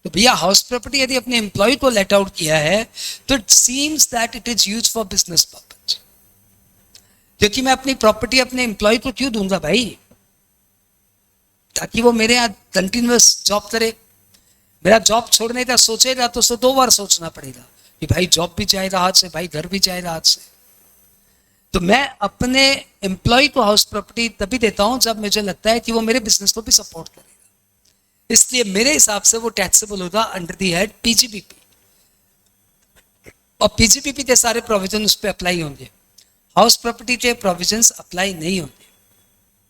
तो भैया हाउस प्रॉपर्टी यदि अपने एम्प्लॉय को लेट आउट किया है तो it seems that it is used for business purpose. क्योंकि मैं अपनी प्रॉपर्टी अपने एम्प्लॉय को क्यों दूंगा भाई, ताकि वो मेरे यहाँ कंटिन्यूअस जॉब करे। मेरा जॉब छोड़ने का सोचेगा तो 2 बार सोचना पड़ेगा कि भाई जॉब भी जाएगा हाथ से, भाई घर भी जाएगा हाथ से। तो मैं अपने एम्प्लॉय को हाउस प्रॉपर्टी तभी देता हूं जब मुझे लगता है कि वो मेरे बिजनेस को भी सपोर्ट करेगा। इसलिए मेरे हिसाब से वो टैक्सेबल होगा अंडर दी हेड पीजीबीपी, और पीजीबीपी के सारे प्रोविजन उस पर अप्लाई होंगे, हाउस प्रॉपर्टी के प्रोविजंस अप्लाई नहीं होंगे।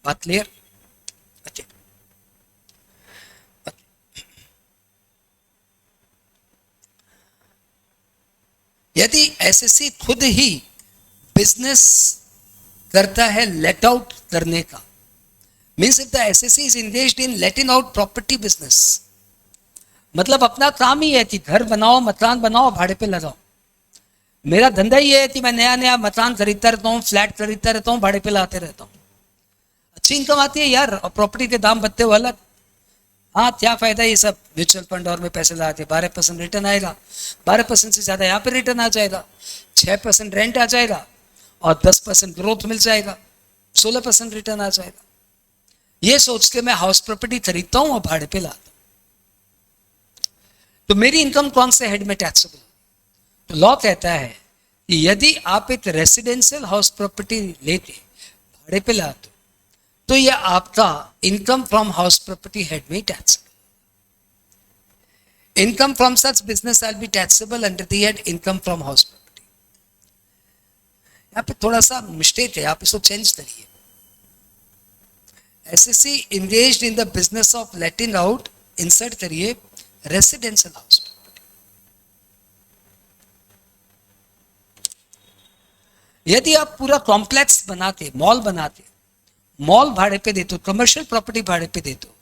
बात क्लियर। अच्छा, यदि एसएससी खुद ही बिजनेस करता है लेट आउट करने का, means if the assessee is engaged in letting out property business, मतलब अपना काम ही है कि घर बनाओ, मकान बनाओ, भाड़े पे लगाओ। मेरा धंधा ही है कि मैं नया नया मकान खरीदता रहता हूँ, फ्लैट खरीदता रहता हूँ, भाड़े पे लाते रहता हूँ। अच्छी इनकम आती है यार, और प्रॉपर्टी के दाम बढ़ते हुए अलग। हाँ, क्या फायदा ये सब म्यूचुअल फंड और में पैसे लगाते, 12% रिटर्न आएगा, 12% से ज्यादा यहाँ पे रिटर्न आ जाएगा, 6% रेंट आ जाएगा और 10% ग्रोथ मिल जाएगा, 16% रिटर्न आ जाएगा। ये सोच के मैं हाउस प्रॉपर्टी खरीदता हूँ और भाड़े पे लाता हूँ। तो मेरी इनकम कौन से हेड में टैक्सेबल? तो लॉ कहता है कि यदि आप एक रेसिडेंशियल हाउस प्रॉपर्टी लेके भाड़े पे लाते हो तो यह आपका income from house property head में taxable. Income from such business will be taxable under the head income from house property. यहाँ पे थोड़ा सा मिस्टेक है, आप इसको चेंज करिए। SSC engaged in the business of letting out, insert करिए रेसिडेंशियल हाउस। यदि आप पूरा कॉम्प्लेक्स बनाते, मॉल बनाते, मॉल भाड़े पे देते हो, कमर्शियल प्रॉपर्टी भाड़े पे देते हो,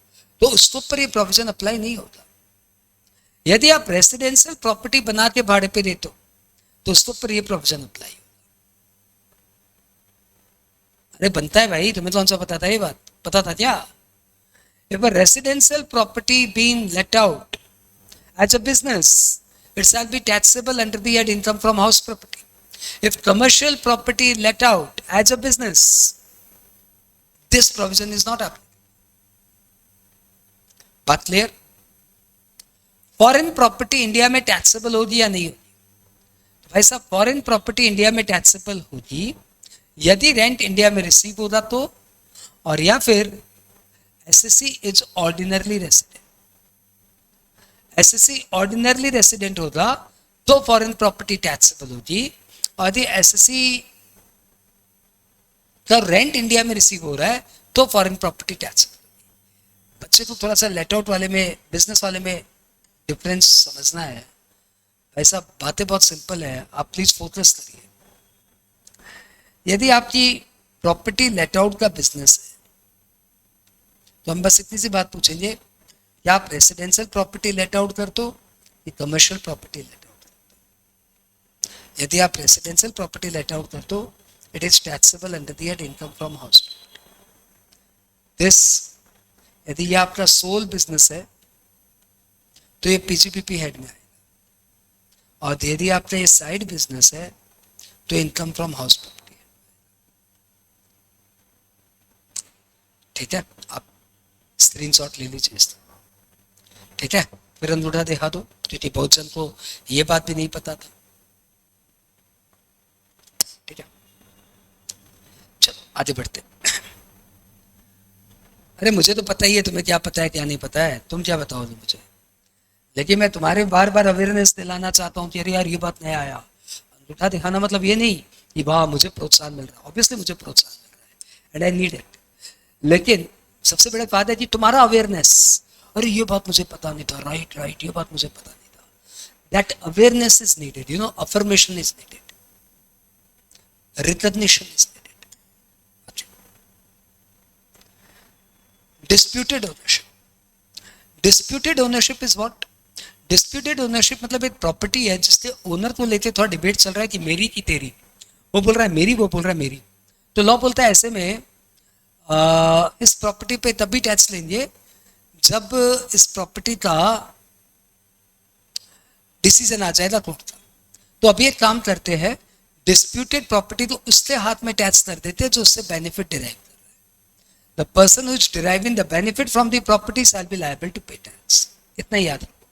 तो उसके ऊपर ये प्रोविजन अप्लाई नहीं होता। यदि आप रेसिडेंशियल प्रॉपर्टी बना के भाड़े पे देते हो तो उसके ऊपर ये प्रोविजन अप्लाई होता। अरे बनता है भाई, तुम्हें कौन सा पता था? ये बात पता था क्या? If a residential property being let out as a business, it shall be taxable under the head income from house property. If commercial property let out as a business, this provision is not applicable. बात clear? Foreign property India में taxable होगी या नहीं होगी? तो भाई साहब, foreign property India में टैक्सेबल होगी यदि रेंट इंडिया में रिसीव होगा तो, और या फिर SSC is ordinarily resident. SSC ordinarily resident होगा तो फॉरेन प्रॉपर्टी टैक्सेबल होगी, और यदि एसएससी का रेंट इंडिया में रिसीव हो रहा है तो फॉरेन प्रॉपर्टी टैक्सेबल होगी। बच्चे को थोड़ा सा लेट आउट वाले में, बिजनेस वाले में डिफरेंस समझना है। भाई साहब, बातें बहुत सिंपल है, आप प्लीज फोकस करिए। यदि आपकी प्रॉपर्टी लेट आउट का बिजनेस है तो हम बस इतनी सी बात पूछेंगे कि आप रेसिडेंशियल प्रॉपर्टी लेट आउट कर दो या कमर्शियल प्रॉपर्टी लेट आउट कर दो। यदि आप रेसिडेंशियल प्रॉपर्टी लेट आउट कर दो, it is taxable under the head income from house. This, यदि ये आपका सोल बिजनेस है तो ये पीजीपीपी हेड में आएगा, और यदि आपका ये साइड बिजनेस है तो इनकम फ्रॉम हाउस प्रॉपर्टी। ठीक है, आप स्क्रीनशॉट ले लीजिए इसका। ठीक है, फिर अंगूठा दिखा दो, क्योंकि बहुत जन को ये बात भी नहीं पता था। ठीक है, चलो आगे बढ़ते। अरे मुझे तो पता ही है, तुम्हें क्या पता है क्या नहीं पता है, तुम क्या बताओगे मुझे? लेकिन मैं तुम्हारे बार बार अवेयरनेस दिलाना चाहता हूँ कि अरे यार ये बात नया आया। अंगूठा दिखाना मतलब ये नहीं कि वाह मुझे प्रोत्साहन मिल रहा है, ऑब्वियसली मुझे प्रोत्साहन मिल रहा है एंड आई नीड इट। लेकिन सबसे बड़ा फायदा है कि तुम्हारा अवेयरनेस, अरे ये बात मुझे पता नहीं था, राइट राइट, ये बात मुझे पता नहीं था। That awareness is needed, you know, affirmation is needed, recognition is needed. Disputed ownership. Disputed ownership is what? Disputed ownership मतलब एक प्रॉपर्टी है जिसके ओनर को लेके थोड़ा डिबेट चल रहा है कि मेरी की तेरी। वो बोल रहा है मेरी, वो बोल रहा है मेरी। तो लॉ बोलता है ऐसे में इस प्रॉपर्टी पे तब भी टैक्स लेंगे जब इस प्रॉपर्टी का डिसीजन आ जाएगा कोर्ट का। तो अभी एक काम करते हैं, डिस्प्यूटेड प्रॉपर्टी तो उसके हाथ में टैक्स कर देते हैं जो उससे बेनिफिट डिराइव कर रहा है। The person who is deriving the benefit from the property shall be liable to pay tax. इतना याद रखो,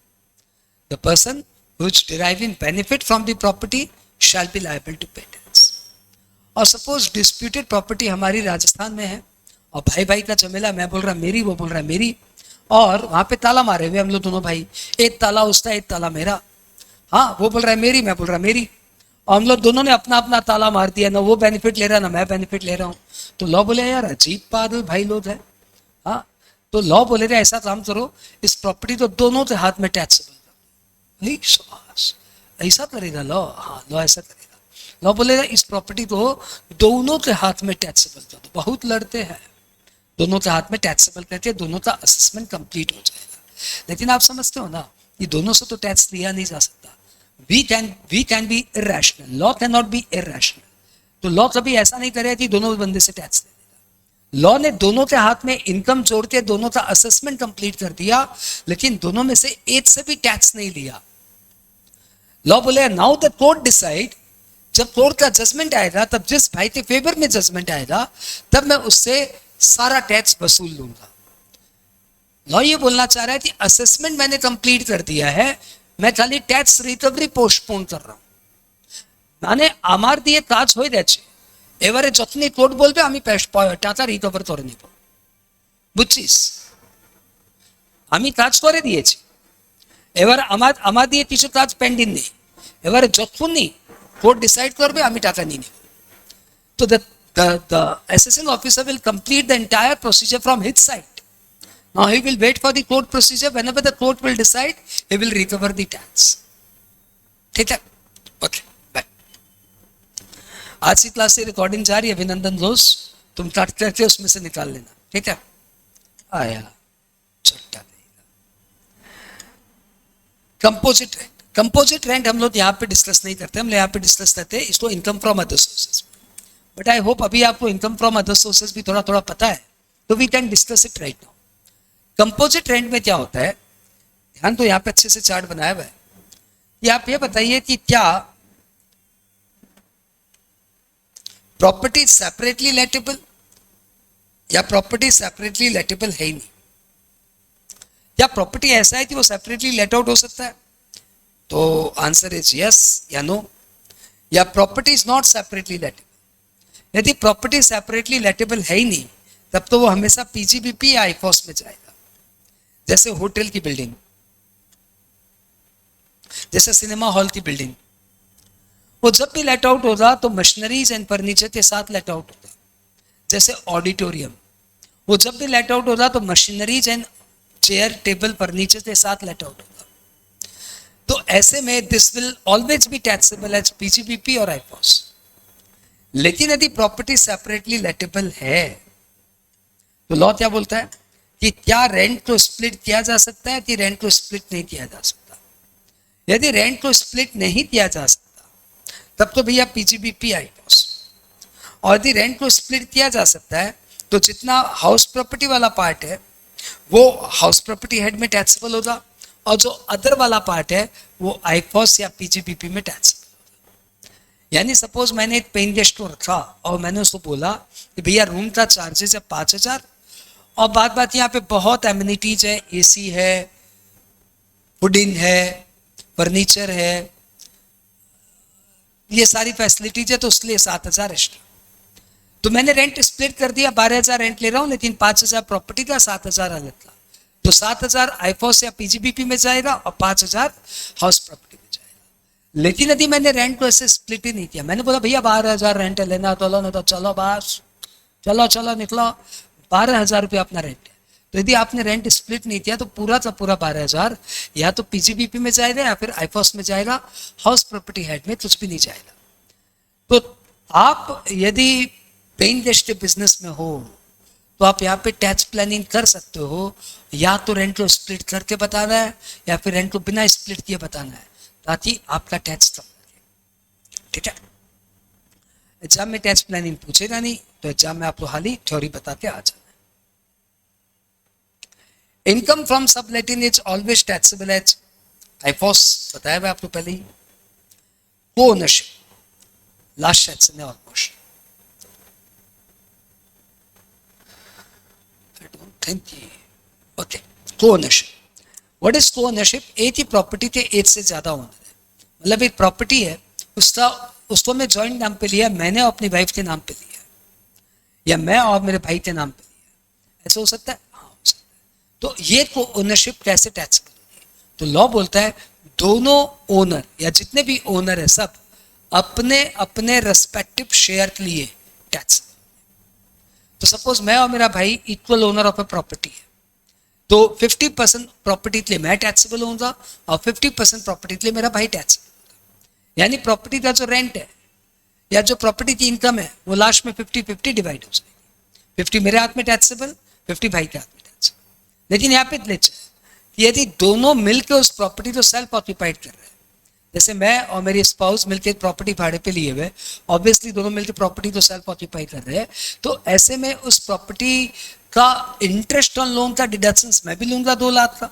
the person who is deriving benefit from the property shall be liable to pay tax. और suppose disputed property हमारी राजस्थान में है और भाई भाई का झमेला, मैं बोल रहा मेरी, वो बोल रहा मेरी, और वहां पे ताला मारे हुए हम लोग दोनों भाई, एक ताला उसका एक ताला मेरा। हाँ, वो बोल रहा है मेरी, मैं बोल रहा मेरी, और हम लोग दोनों ने अपना अपना ताला मार दिया, ना वो बेनिफिट ले रहा ना मैं बेनिफिट ले रहा हूँ। तो लॉ बोले यार अजीब पागल भाई लोग है। हाँ, तो लॉ बोले थे ऐसा काम करो, इस प्रॉपर्टी तो दोनों के हाथ में टैक्सेबल। शाबाश, ऐसा करेगा लॉ, हाँ लॉ ऐसा करेगा। लॉ बोलेगा इस प्रॉपर्टी को दोनों के हाथ में टैक्सेबल कर दो। बहुत लड़ते हैं, दोनों के हाथ में टैक्सेबल करके दोनों का असेसमेंट कंप्लीट हो जाएगा। लेकिन आप समझते हो ना कि दोनों से तो टैक्स लिया नहीं जा सकता। We can be irrational, law can not be irrational. तो लॉ कभी ऐसा नहीं करेगा कि दोनों बंदे से टैक्स ले लेगा। लॉ ने दोनों के हाथ में इनकम जोड़ के दोनों का असेसमेंट कंप्लीट कर दिया, लेकिन दोनों में से एक से भी टैक्स नहीं लिया। लॉ बोले नाउ द कोर्ट डिसाइड, जब कोर्ट का जजमेंट आएगा तब जिस भाई के फेवर में जजमेंट आएगा तब मैं उससे सारा टैक्स वसूल लूंगा। लॉ ये बोलना चाह रहा है कि असेसमेंट मैंने कंप्लीट कर दिया है, मैं खाली टैक्स रिकवरी पोस्टपोन कर रहा हूं। মানে আমার দিয়ে কাজ হয়ে যাচ্ছে, এবারে যখনই কোর্ট বলবে আমি টাকা রিকভার করে নিব। বুঝছিস, আমি কাজ করে দিয়েছি, এবার আমার দিয়ে কিছু কাজ পেন্ডিং নেই, এবারে যখনই কোর্ট ডিসাইড করবে আমি টাকা নিয়ে নেব। তো the assessing officer will complete the entire procedure from his side. Now he will wait for the court procedure. Whenever the court will decide, he will recover the tax. ठीक है, okay bye. आज की class से recording जारी है, अभिनंदन रोज तुम काट करके उसमें से निकाल लेना, ठीक है। आया छोटा कंपोजिट रेंट। कंपोजिट रेंट हम लोग यहाँ पे डिस्कस नहीं करते, हम यहाँ पे डिस्कस करते हैं इसको income from other sources. But I hope अभी आपको इनकम फ्रॉम अदर सोर्सेज भी थोड़ा थोड़ा पता है, तो we can discuss it right now. Composite rent में क्या होता है, ध्यान तो यहाँ पे अच्छे से चार्ट बनाया हुआ है। कि आप ये बताइए कि क्या प्रॉपर्टी सेपरेटली लेटेबल या प्रॉपर्टी सेपरेटली लेटेबल है ही नहीं। क्या प्रॉपर्टी ऐसा है कि वो सेपरेटली लेट आउट हो सकता है? तो आंसर इज यस या नो। या प्रॉपर्टी इज नॉट सेपरेटली लेटेबल। यदि प्रॉपर्टी सेपरेटली लेटेबल है ही नहीं, तब तो वो हमेशा पीजीबीपी या आईफॉस में जाएगा। जैसे होटल की बिल्डिंग, जैसे सिनेमा हॉल की बिल्डिंग, वो जब भी लेट आउट होगा तो मशीनरीज एंड फर्नीचर के साथ लेट आउट होगा। जैसे ऑडिटोरियम, वो जब भी लेट आउट होगा तो machineries and chair table furniture के साथ लेट आउट होगा। तो ऐसे में this will always be taxable as PGBP और आईफॉस। लेकिन यदि प्रॉपर्टी सेपरेटली लेटेबल है तो लॉ क्या बोलता है कि क्या रेंट को स्प्लिट किया जा सकता है कि रेंट को स्प्लिट नहीं किया जा सकता। यदि रेंट को स्प्लिट नहीं किया जा सकता तब तो भैया पीजीबीपी आईफॉस। और यदि रेंट को स्प्लिट किया जा सकता है तो जितना हाउस प्रॉपर्टी वाला पार्ट है वो हाउस प्रॉपर्टी हेड में टैक्सेबल होगा, और जो अदर वाला पार्ट है वो आईफॉस या पीजीबीपी में टैक्सेबल होगा। यानी सपोज मैंने एक पेइंग गेस्ट को रखा और मैंने उसको बोला कि भैया रूम का चार्जेस है 5000, और बात यहाँ पे बहुत एमिनिटीज है, एसी है, फूडिंग है, फर्नीचर है, ये सारी फैसिलिटीज है, तो उसके लिए 7000 एक्स्ट्रा। तो मैंने रेंट स्प्लिट कर दिया, 12000 रेंट ले रहा हूं, लेकिन 5000 प्रॉपर्टी का, 7000 अलग का। तो 7000 आईफॉस या पीजीबीपी में जाएगा और 5000 हाउस प्रॉपर्टी में जाएगा। लेकिन यदि मैंने रेंट को ऐसे स्प्लिट ही नहीं किया, मैंने बोला भैया 12000 रेंट है, लेना तो लो, नहीं तो चलो बस, चलो निकलो, 12000 रुपये अपना रेंट है। तो यदि आपने रेंट स्प्लिट नहीं किया तो पूरा का पूरा 12000 या तो पीजीबीपी में जाएगा या फिर आईफॉस में जाएगा, हाउस प्रॉपर्टी हेड में कुछ भी नहीं जाएगा। तो आप यदि पेइंग गेस्ट के बिजनेस में हो तो आप यहाँ पे टैक्स प्लानिंग कर सकते हो, या तो रेंट को स्प्लिट करके बताना है या फिर रेंट को बिना स्प्लिट किए बताना है, ताकि आपका टैक्स कम लगे। ठीक है, एग्जाम में टैक्स प्लानिंग पूछेगा नहीं, तो एग्जाम में आपको हाली थ्योरी बता के आ जाना है। Income from subletting is always taxable as IFOS, बताया हुआ आपको पहले ही। को ओनरशिप, लास्ट सेक्शन है almost. Okay, co-ownership. What is co-ownership? एक ही प्रॉपर्टी के एक से ज्यादा ओनर है। मतलब एक प्रॉपर्टी है, उसको मैं जॉइंट नाम पे लिया, मैंने अपनी वाइफ के नाम पे लिया, या मैं और मेरे भाई के नाम पे लिया, ऐसा हो सकता है? हाँ हो सकता है। तो ये को-ओनरशिप कैसे टैक्सेबल होगी? तो लॉ बोलता है दोनों ओनर या जितने भी ओनर है सब अपने अपने रेस्पेक्टिव शेयर के लिए टैक्स। तो सपोज मैं और मेरा भाई equal owner of a property है, तो 50% प्रॉपर्टी के लिए मैं टैक्सेबल होऊंगा और 50% प्रॉपर्टी के लिए मेरा भाई टैक्सेबल होगा। यानी प्रॉपर्टी का जो रेंट है या जो प्रॉपर्टी की इनकम है वो लास्ट में 50-50 डिवाइड हो जाएगी। 50 मेरे हाथ में टैक्सेबल, 50 भाई के हाथ में टैक्सेबल। लेकिन यहाँ पे ग्लिच है कि यदि दोनों मिलकर उस प्रॉपर्टी को सेल्फ ऑक्यूपाइड कर रहे हैं, जैसे मैं और मेरी स्पाउस मिलकर एक प्रॉपर्टी भाड़े पे लिए हुए, ऑब्वियसली दोनों मिलकर प्रॉपर्टी को सेल्फ ऑक्यूपाई कर रहे हैं, तो ऐसे में उस प्रॉपर्टी का इंटरेस्ट ऑन लोन का डिडक्शंस मैं भी लूंगा 2 लाख का,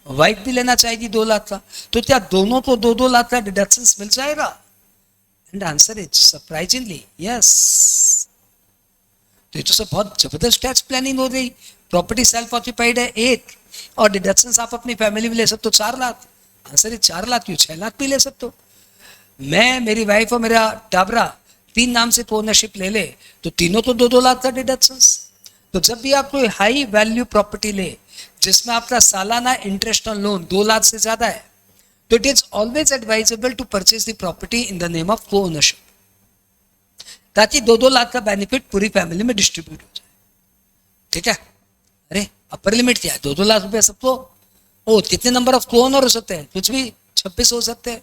वाइफ भी लेना चाहेगी 2 लाख का, तो क्या दोनों को 2-2 लाख का डिडक्शंस मिल जाएगा? And answer is surprisingly yes. तो ये तो सब बहुत जबरदस्त टैक्स प्लानिंग हो गई। प्रॉपर्टी सेल्फ ऑक्यूपाइड है 1 और डिडक्शंस आप अपनी फैमिली में ले सकते हो 4 लाख। आंसर इज 4 लाख क्यों, 6 लाख भी ले सकते हो। मैं, मेरी वाइफ और मेरा टाबरा 3 नाम से ओनरशिप ले ले तो तीनों तो 2-2 लाख का डिडक्शंस। तो जब भी आप कोई हाई वैल्यू प्रॉपर्टी ले जिसमें आपका सालाना इंटरेस्ट ऑन लोन 2 लाख से ज्यादा है, तो it is always advisable to purchase the property in the name of co ownership, ताकि 2-2 लाख का बेनिफिट पूरी फैमिली में डिस्ट्रीब्यूट हो जाए। ठीक है? अरे अपर लिमिट क्या है, 2-2 लाख रुपए सबको। ओ कितने नंबर ऑफ को ओनर हो सकते हैं? कुछ भी 26 हो सकते हैं,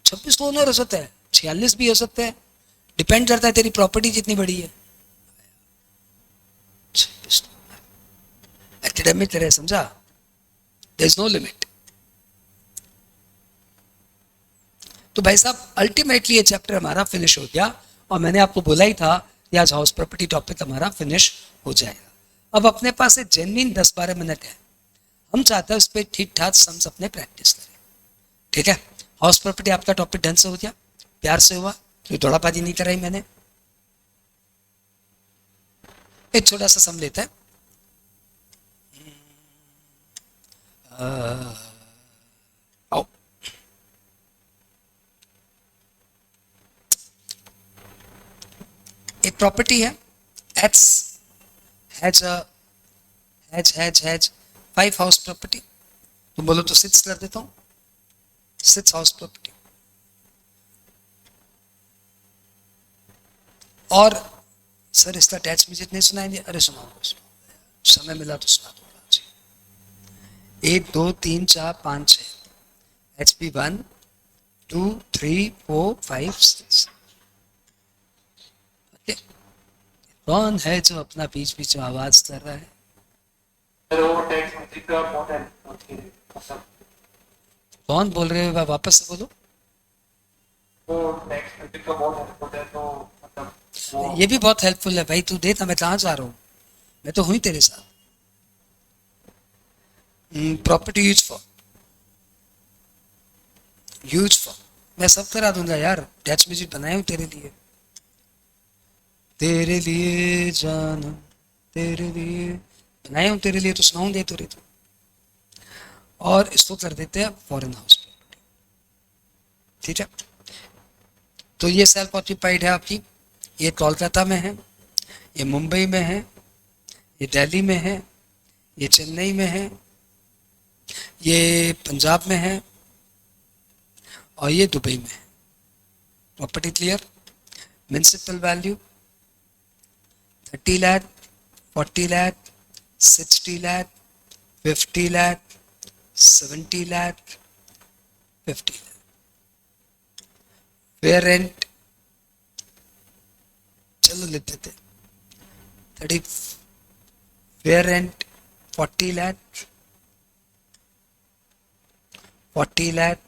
26 को ओनर हो सकते हैं, 46 भी हो सकते हैं, डिपेंड करता है तेरी प्रॉपर्टी जितनी बड़ी है। एकेडमिक तरह समझा, देयर इज नो लिमिट। तो भाई साहब अल्टीमेटली ये चैप्टर हमारा फिनिश हो गया और मैंने आपको बोला ही था कि आज हाउस प्रॉपर्टी टॉपिक हमारा फिनिश हो जाएगा। अब अपने पास एक जेन्युइन 10-12 मिनट है, हम चाहते हैं उस पर ठीक ठाक सम्स अपने प्रैक्टिस करें। ठीक है? हाउस प्रॉपर्टी आपका टॉपिक ढंग से हो गया, प्यार से हुआ, तो दौड़ाबाजी नहीं कराई मैंने। एक छोटा सा सम लेता है। आओ एक प्रॉपर्टी है X हैज 5 हाउस प्रॉपर्टी। तुम बोलो तो 6 कर देता हूं, 6 हाउस प्रॉपर्टी। और सर इसका टैक्स म्यूजिक नहीं सुनाएंगे? अरे सुनाओ, समय मिला तो सुना दो। 1 2 3 4 5 6 HP 1 2 3 4 5 6। कौन है जो अपना बीच बीच में आवाज कर रहा है? कौन बोल रहे हो? वापस से बोलो। ये भी बहुत हेल्पफुल है भाई, तू देख मैं कहाँ जा रहा हूँ, मैं तो हुई तेरे साथ। प्रॉपर्टी यूज फॉर मैं सब करा दूंगा यार, टैक्स म्यूजिक बनाया हूँ तेरे लिए, तेरे लिए जाना, तेरे लिए बनाया हूँ तेरे लिए, तो सुनाऊं दे तो रे तो। और इसको कर देते हैं फॉरेन हाउस प्रॉपर्टी। ठीक है? तो ये सेल्फ ऑक्यूपाइड है आपकी, ये कोलकाता में है, ये मुंबई में है, ये दिल्ली में है, ये चेन्नई में है, ये पंजाब में है और ये दुबई में है। Property clear? Municipal value 30 lakh, 40 lakh, 60 lakh, 50 lakh, 70 lakh, 50 lakh. Fair rent चलो लिख देते 30। Fair rent 40 lakh, 40 lakh,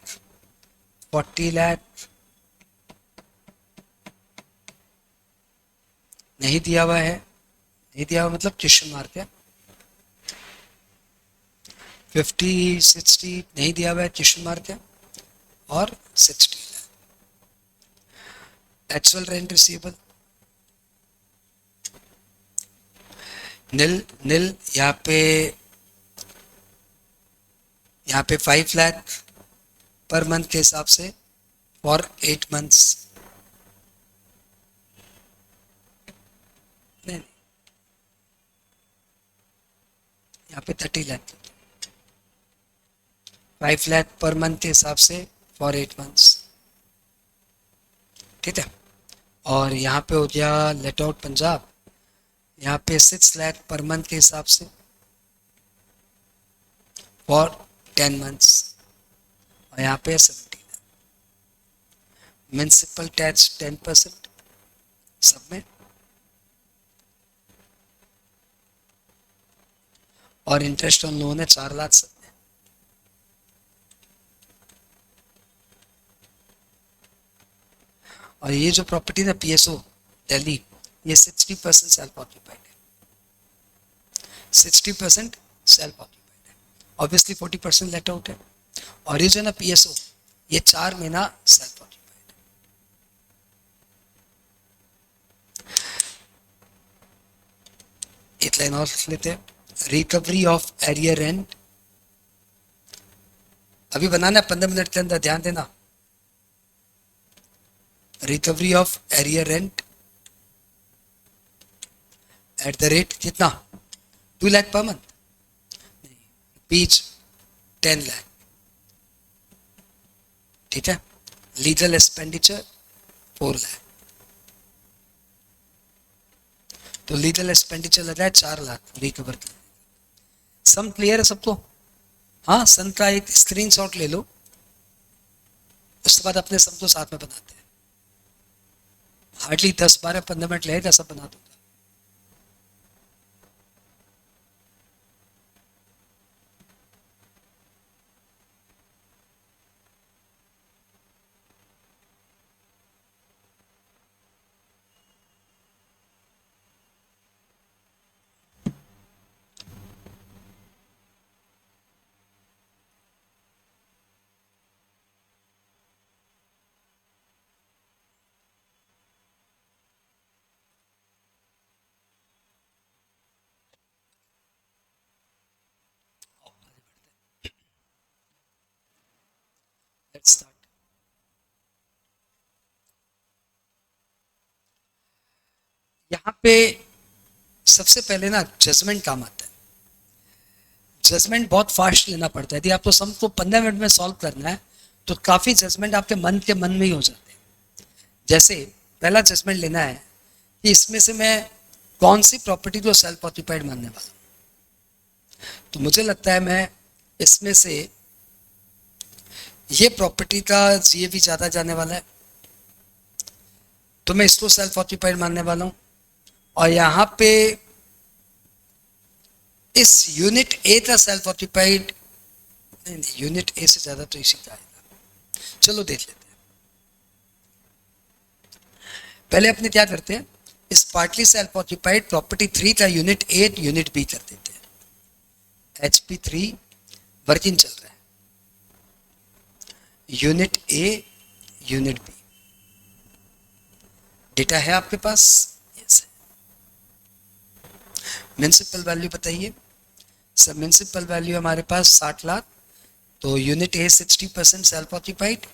40 lakh. नहीं दिया हुआ है, नहीं दिया हुआ मतलब क्वेश्चन मार्क है। 50 60 नहीं दिया हुआ है, क्वेश्चन मार्क है। और 60 एक्चुअल रेंट रिसीवेबल नील नील। यहाँ पे 5 लाख पर मंथ के हिसाब से फॉर 8 मंथ्स। नहीं, यहाँ पे 30 लाख, 5 लाख पर मंथ के हिसाब से फॉर 8 मंथ्स। ठीक है? और यहाँ पे हो गया लेट आउट पंजाब, यहाँ पे 6 लाख पर मंथ के हिसाब से फॉर 10 मंथ्स और यहाँ पे 70 लाख। म्युनिसिपल टैक्स 10% सब में, और इंटरेस्ट ऑन लोन है 4 लाख सब में। और ये जो प्रॉपर्टी ना पीएसओ दिल्ली, ये 60% सेल्फ ऑक्यूपाइड है, 60% सेल्फ ऑक्यूपाइड है, ऑब्वियसली 40% लेट आउट है। और ये जो ना पीएसओ, ये 4 महीना सेल्फ ऑक्यूपाइड है। एक लाइन और लिख लेते हैं, रिकवरी ऑफ एरियर रेंट, अभी बनाना है 15 मिनट के अंदर, ध्यान देना। Recovery of arrear rent at the rate कितना, 2 लाख पर मंथ, बीच 10 लाख, ठीक है। लीगल एक्सपेंडिचर 4 लाख, तो लीगल एक्सपेंडिचर लगा है 4 लाख रिकवर करने। सम क्लियर है सबको? हाँ, सन का एक स्क्रीनशॉट ले लो, उसके बाद अपने सम को साथ में बनाते हैं। हार्डली 10-12-15 मिनट लगेगा, सब बना दूंगा। Let's start. यहाँ पे सबसे पहले ना जजमेंट काम आता है। जजमेंट बहुत फास्ट लेना पड़ता है। यदि आपको सम को 15 मिनट में सॉल्व करना है तो काफी जजमेंट आपके मन के मन में ही हो जाते हैं। जैसे पहला जजमेंट लेना है कि इसमें से मैं कौन सी प्रॉपर्टी को सेल्फ ऑक्यूपाइड मानने वाला हूं। तो मुझे लगता है मैं इसमें से ये प्रॉपर्टी का जीएवी ज्यादा जाने वाला है, तो मैं इसको सेल्फ ऑक्यूपाइड मानने वाला हूं। और यहां पे इस यूनिट ए का सेल्फ ऑक्यूपाइड, नहीं यूनिट ए से ज्यादा तो इसी का आएगा। चलो देख लेते हैं। पहले अपने क्या करते हैं, इस पार्टली सेल्फ ऑक्यूपाइड प्रॉपर्टी 3 का यूनिट ए यूनिट बी कर देते हैं। HP3 वर्किंग चल रहा है, unit A unit B. Data है आपके पास? यस है। म्युनिसिपल वैल्यू बताइए सर। म्युनिसिपल वैल्यू हमारे पास 60 लाख, तो यूनिट ए 60% सेल्फ ऑक्यूपाइड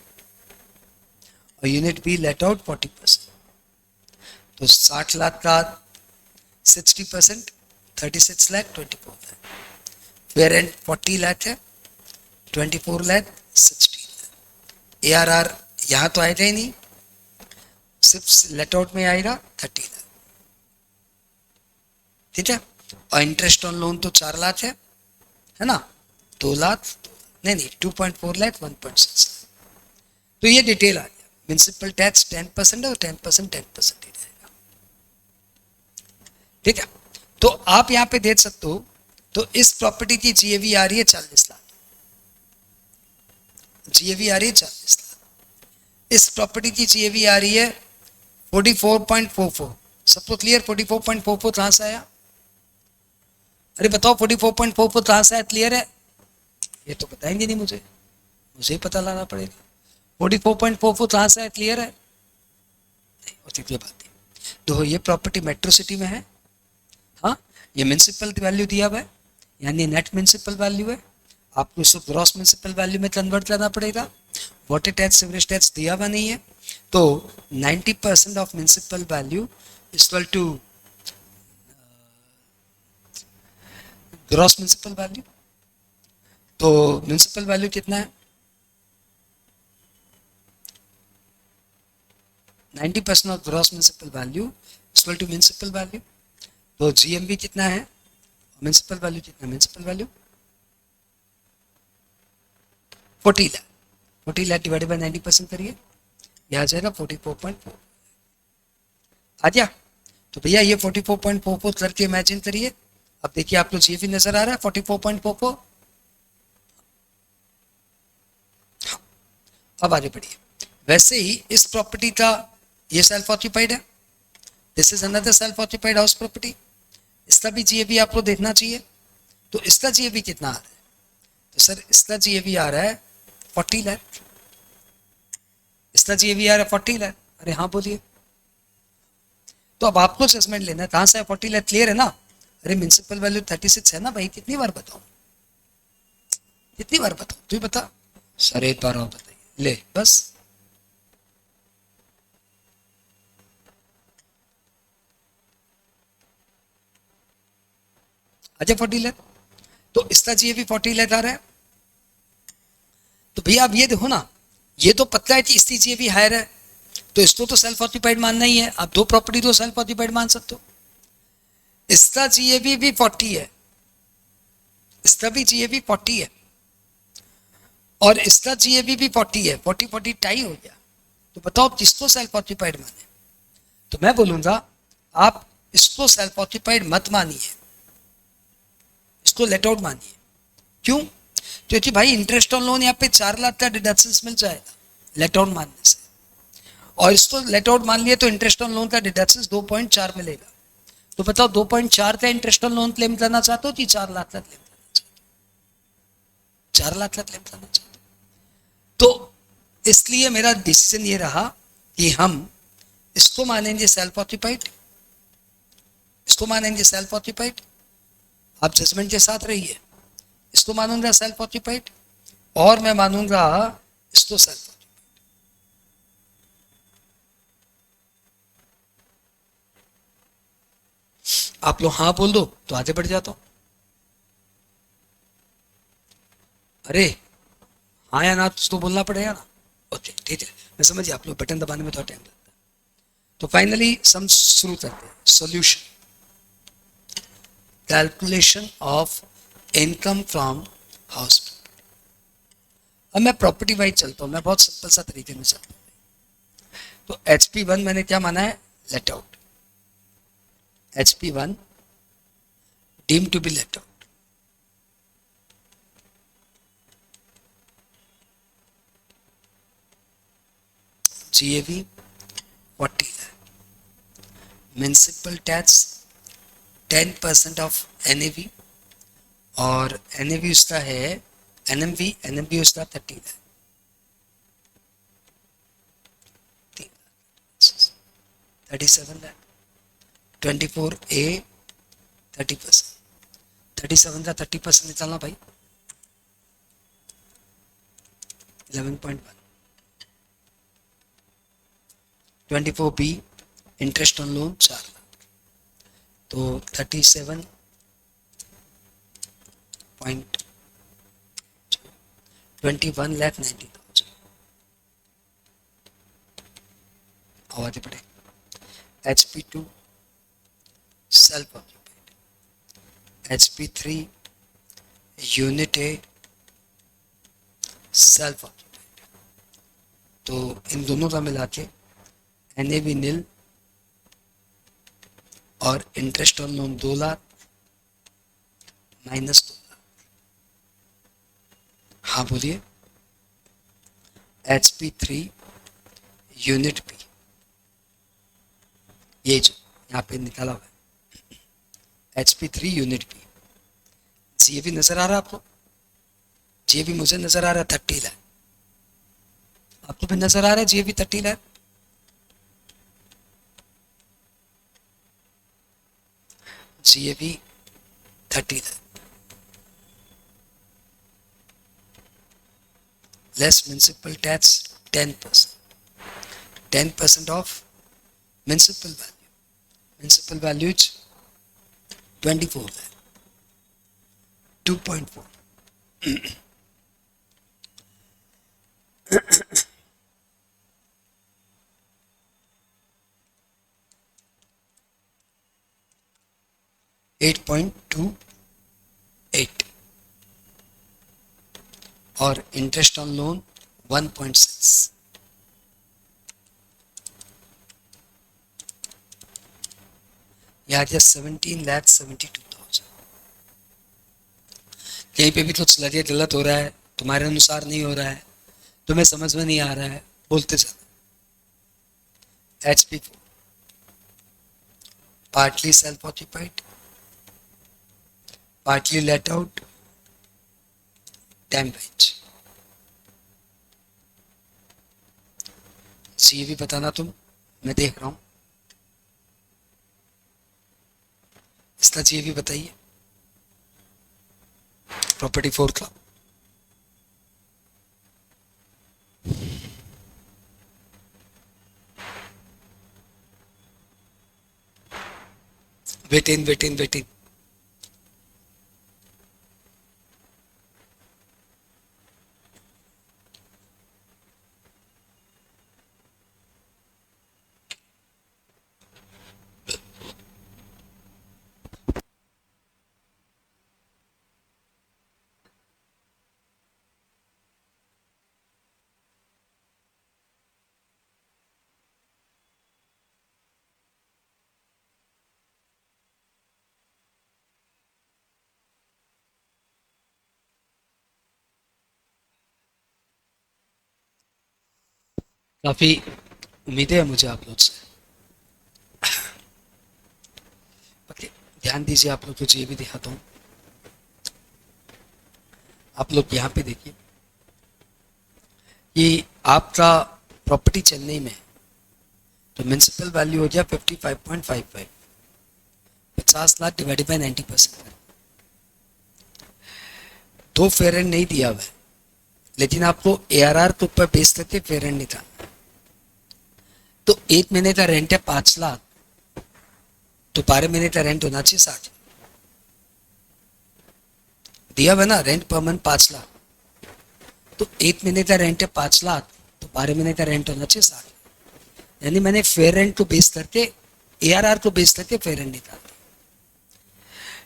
और यूनिट बी लेट आउट 40%। तो 60 लाख का 60% 36 लाख 24 लाख। फेयर एंड 40 लाख है, 24 लाख 16 लाख। ARR यहाँ तो आएगा ही नहीं, सिर्फ लेट आउट में आएगा 30 लाख, ठीक है। और इंटरेस्ट ऑन लोन तो 4 लाख है ना, 2 लाख, नहीं 2.4 लाख 1.6 लाख। तो ये डिटेल आ गया। म्युनिसिपल टैक्स 10% और 10% 10% ही रहेगा, ठीक है। तो आप यहाँ पे देख सकते हो, तो इस प्रॉपर्टी की जीएवी आ रही है 40 लाख, जीएवी आ रही है 40 लाख। इस प्रॉपर्टी की जीएवी आ रही है 44.44। सबको क्लियर? 44.44 कहां से आया? अरे बताओ 44.44 कहां से आया? क्लियर है? ये तो बताएंगे नहीं, मुझे ही पता लाना पड़ेगा। 44.44 कहां से आया? क्लियर है? नहीं होती कोई बात नहीं। तो ये प्रॉपर्टी मेट्रो सिटी में है। हाँ, ये म्युनिसिपल वैल्यू दिया हुआ है, यानी नेट म्युनिसिपल वैल्यू है। आपको इसको ग्रॉस म्युनिसिपल वैल्यू में कन्वर्ट करना पड़ेगा। वाटर टैक्स सीवरेज टैक्स दिया हुआ नहीं है, तो 90% of municipal value equal to gross municipal value. तो म्युनिसिपल वैल्यू कितना है? 90% of gross municipal value equal to municipal value. तो जीएमवी कितना है, म्युनिसिपल वैल्यू कितना है? Municipal value 40 lakh, 40 lakh divided by 90% करिए, ये आ जाएगा 44.4 आ गया। तो भैया ये 44.44 करके इमेजिन करिए। अब देखिए आपको जीएवी नजर आ रहा है 44.44। अब आगे बढ़िए। वैसे ही इस प्रॉपर्टी का ये सेल्फ ऑक्यूपाइड है, this is another self occupied house property, इसका भी जीएवी आपको देखना चाहिए। तो इसका जीएवी कितना आ रहा है? तो सर इसका जीएवी आ रहा है 40 लाख। इसका जीएवी आ रहा है 40 लाख। अरे हाँ बोलिए। तो अब आपको जजमेंट लेना है कहां से है 40 लाख, क्लियर है ना? अरे म्युनिसिपल वैल्यू 36 है ना भाई, कितनी बार बताऊं, कितनी बार बताऊं, तू ही बता। सर एक बार और बताइए, ले बस। अच्छा 40 लाख, तो इसका जीएवी 40 लाख आ रहा है। तो भैया अब ये देखो ना, ये तो पता है कि इसकी जीएवी हायर है, तो इसको तो सेल्फ ऑक्यूपाइड मानना ही है। आप दो प्रॉपर्टी तो सेल्फ ऑक्यूपाइड मान सकते हो। इसका जीएवी भी 40 है, इसका भी जीएवी 40 है, और इसका जीएवी भी 40 है। 40-40 टाई हो गया। तो बताओ किसको सेल्फ ऑक्यूपाइड माने? तो मैं बोलूंगा आप इसको सेल्फ ऑक्यूपाइड मत मानिए, इसको लेट आउट मानिए। क्यों? क्योंकि भाई इंटरेस्ट ऑन लोन यहाँ पे 4 लाख का डिडक्शन मिल जाएगा लेट आउट मानने से, और इसको लेट आउट मान लिया तो इंटरेस्ट ऑन लोन का डिडक्शन 2.4 मिलेगा। तो बताओ 2.4 का इंटरेस्ट ऑन लोन क्लेम करना चाहते हो कि 4 लाख का क्लेम करना चाहते हो? 4 लाख का क्लेम करना चाहते हो। तो इसलिए मेरा डिसीजन ये रहा कि हम इसको मानेंगे सेल्फ ऑक्यूपाइड, इसको मानेंगे सेल्फ ऑक्यूपाइड। आप जजमेंट के साथ रहिए। इसको मानूंगा सेल्फ ऑक्यूपाइड, और मैं मानूंगा इसको सेल्फ ऑक्यूपाइड। आप लोग हाँ बोल दो तो आगे बढ़ जाता हूं। अरे हाँ या ना तो बोलना पड़ेगा ना। ओके ठीक है, मैं समझ गया। आप लोग बटन दबाने में थोड़ा टाइम लगता है। तो फाइनली सम शुरू करते हैं। Solution, calculation of income from house. अब मैं प्रॉपर्टी वाइज चलता हूं, मैं बहुत सिंपल सा तरीके में चलता हूं। तो HP1 मैंने क्या माना है? Let out. HP1 deem to be let out. GAV 40 है। म्युनिसिपल टैक्स 10% ऑफ NAV, और NAV उसका है NMV उसका 30 है। 37 है। 24A 30%, 37 का 30% निकालना भाई 11.1। 24B interest on loan 4 lakh, तो 37 21,90,000। आवाज पड़े। HP2 self occupied, HP3 unit A self occupied. तो इन दोनों का मिला के NAV नील और interest on loan 2 lakh minus 2 lakh. हाँ बोलिए। HP3 यूनिट P, ये जो यहाँ पे निकाला हुआ है HP3 यूनिट P। GAV नजर आ रहा है आपको? GAV मुझे नजर आ रहा है 30 लाख। आपको भी नजर आ रहा है GAV 30 lakh? GAV 30 lakh less municipal tax 10%, 10% of municipal value. Municipal value is 24 lakh, 2.4. 8.28 और इंटरेस्ट ऑन लोन 1.6। ये आ गया 17,72,000। कहीं पे भी कुछ लगे गलत हो रहा है, तुम्हारे अनुसार नहीं हो रहा है, तुम्हें समझ में नहीं आ रहा है, बोलते चलो। HP4 partly self occupied, partly let out, damage। ये भी बताना तुम, मैं देख रहा हूं। इसका ये भी बताइए प्रॉपर्टी 4 का। वेट इन। काफी उम्मीदें है मुझे आप लोग से। ओके, ध्यान दीजिए, आप लोग को ये भी दिखाता हूँ। आप लोग यहाँ पे देखिए, ये आपका प्रॉपर्टी चेन्नई में, तो म्यूनसिपल वैल्यू हो गया 55.55, 50 लाख डिवाइडेड बाई 90%। दो फेयर एंड नहीं दिया हुआ है, लेकिन आपको ARR के ऊपर बेस करके फेयर एंड निकालना। तो एक महीने का रेंट है 5 लाख, तो 12 महीने का रेंट होना चाहिए 60। दिया हुआ ना, रेंट पर मंथ 5 लाख, तो एक महीने का रेंट है 5 लाख, तो 12 महीने का रेंट होना चाहिए 60। यानी मैंने फेयर रेंट को बेस करके, ARR को बेस करके फेयर रेंट निकाल दिया।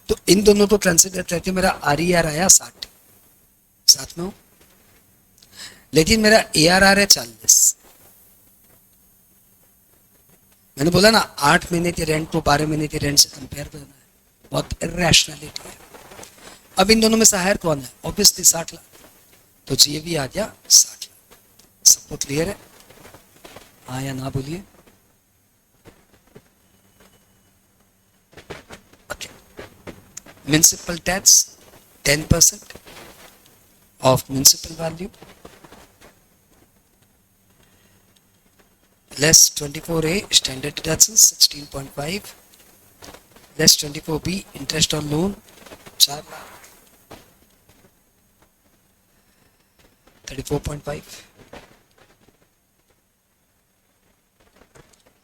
तो इन दोनों को कंसिडर करके मेरा RER आया 60, साथ में हो, लेकिन मेरा ARR है 40। मैंने बोला ना, 8 महीने के रेंट को 12 महीने के रेंट से कंपेयर करना है, बहुत इरेशनलिटी है। अब इन दोनों में से हायर कौन है? ऑब्वियसली 60 लाख, तो ये भी आ गया 60 लाख। सबको क्लियर है? हाँ या ना बोलिए। Okay, municipal tax 10% of municipal value less 24A standard deductions 16.5 less 24B interest on loan 4 lakh 34.5।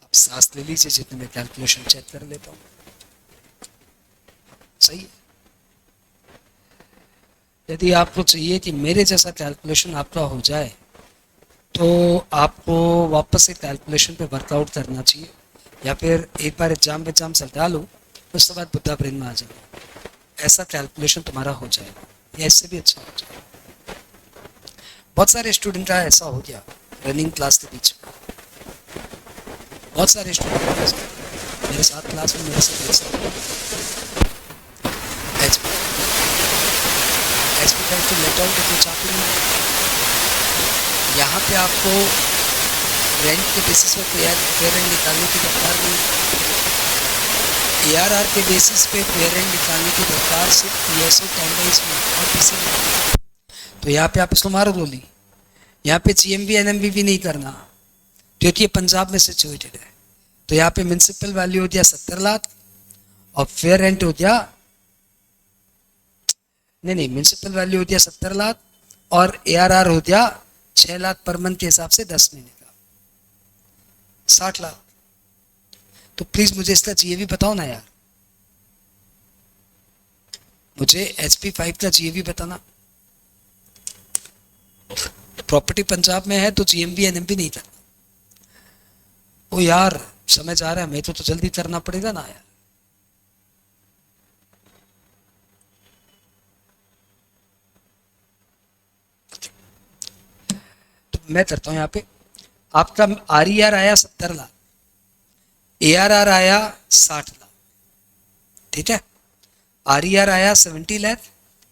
आप सांस ले लीजिए, जितने मैं कैलकुलेशन चेक कर लेता हूँ। सही है। यदि आपको चाहिए कि मेरे जैसा कैलकुलेशन आपका हो जाए, तो आपको वापस से कैलकुलेशन पे वर्कआउट करना चाहिए, या फिर एक बार एग्जाम से हटा लो, उसके बाद बुद्धा ब्रेन में आ जाओ, ऐसा कैलकुलेशन तुम्हारा हो जाएगा, या इससे भी अच्छा हो जाएगा। बहुत सारे स्टूडेंट का ऐसा हो गया रनिंग क्लास के बीच में, बहुत सारे स्टूडेंट मेरे साथ क्लास में, मेरे साथ HP5 तो लेट आउट है, तो चाहते हैं यहाँ पे आपको रेंट के बेसिस पे फेयर रेंट निकालने की दरकार नहीं, ARR के बेसिस पे फेयर रेंट निकालने की दरकार सिर्फ PSO टेंडर्स में और किसी में। तो यहाँ पे आप इसको मारो गोली, यहाँ पे GMB NMB भी नहीं करना, क्योंकि ये पंजाब में सिचुएटेड है। तो यहाँ पे म्युनिसिपल वैल्यू हो गया 70 लाख और फेयर रेंट हो गया, नहीं म्युनिसिपल वैल्यू हो गया 70 लाख और ARR हो गया 6 लाख पर मंथ के हिसाब से 10 महीने का 60 लाख। तो प्लीज मुझे इसका GAV बताओ ना यार, मुझे HP5 का GAV बताना। प्रॉपर्टी पंजाब में है तो GMB NMB नहीं करना। ओ यार समझ आ रहा है, मैं तो जल्दी करना पड़ेगा ना यार। तो मैं करता हूं यहाँ पे, आपका RER आया 70 लाख, ARR आया 60 लाख, ठीक है। RER आया 70 लाख,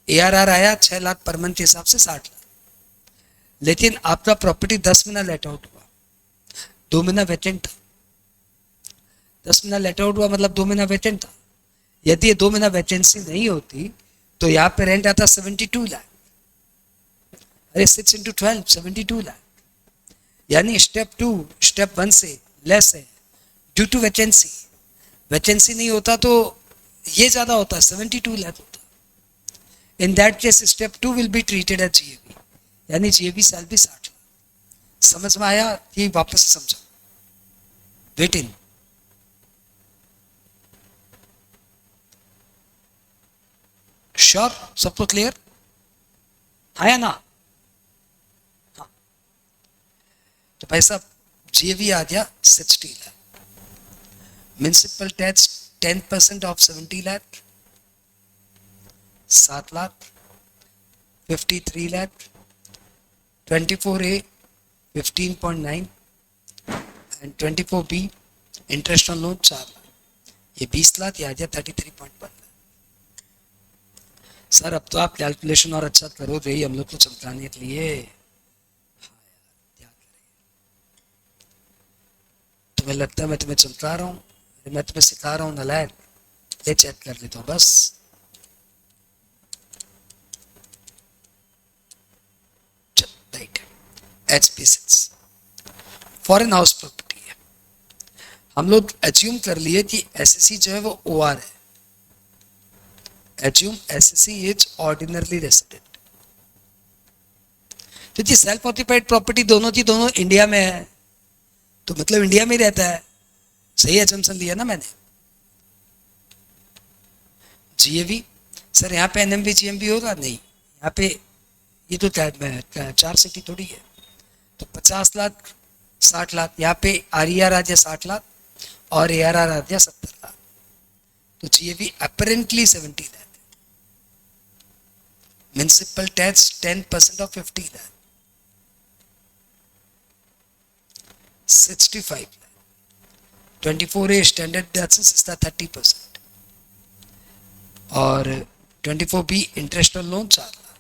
ARR आया 6 लाख पर मंथ के हिसाब से 60 लाख। लेकिन आपका प्रॉपर्टी 10 महीना लेट आउट हुआ, 2 महीना वेकेंट था। 10 महीना लेट आउट हुआ मतलब 2 महीना वेकेंट था। यदि ये 2 महीना वैकेंसी नहीं होती तो यहाँ पे रेंट आता 72 लाख। अरे 6 into 12 72 लाख। यानी स्टेप 2 स्टेप 1 से लेस है ड्यू टू वैकेंसी। वैकेंसी नहीं होता तो ये ज्यादा होता, 72 लाख होता। In that case step 2 will be treated as GAV, यानी GAV सैलरी 60 लाख। समझ में आया? ये वापस समझो। Wait in. श्योर? सबको क्लियर? आया ना? हाँ। तो भाई साहब GAV आ गया 60 lakh. Municipal tax 10% of 70 lakh 7 lakh, 53 lakh, 24A 15.9 and 24B interest on loan 4 lakh. ये 20 लाख, ये आ गया 33.1 लाख। सर अब तो आप कैलकुलेशन और अच्छा करो रही हम लोग को चमकाने के लिए। हाँ यार क्या करें, तुम्हें लगता है मैं तुम्हें चमका रहा हूँ? मैं तुम्हें सिखा रहा हूँ नालायक। ये चेक कर लेता हूँ बस। Right, HP6 foreign house property है। हम लोग एज्यूम कर लिए कि SSE जो है वो OR है। Assume SSE is ordinarily resident। तो जी सेल्फ ऑक्यूपाइड प्रॉपर्टी दोनों की दोनों इंडिया में है, तो मतलब इंडिया में ही रहता है। सही एजम्पशन लिया ना मैंने। GAV सर यहाँ पे NMV GMV होगा नहीं, यहाँ पे ये तो 4 सिटी थोड़ी है। तो 50 लाख 60 लाख, यहाँ पे RER आ जाए 60 लाख और ARR आ जाए 70 लाख। तो GAV apparently 70 lakh. Municipal tax 10% of 50 lakh 65 lakh। 24A standard taxes is the 30% और 24B interest on loan 4 lakh.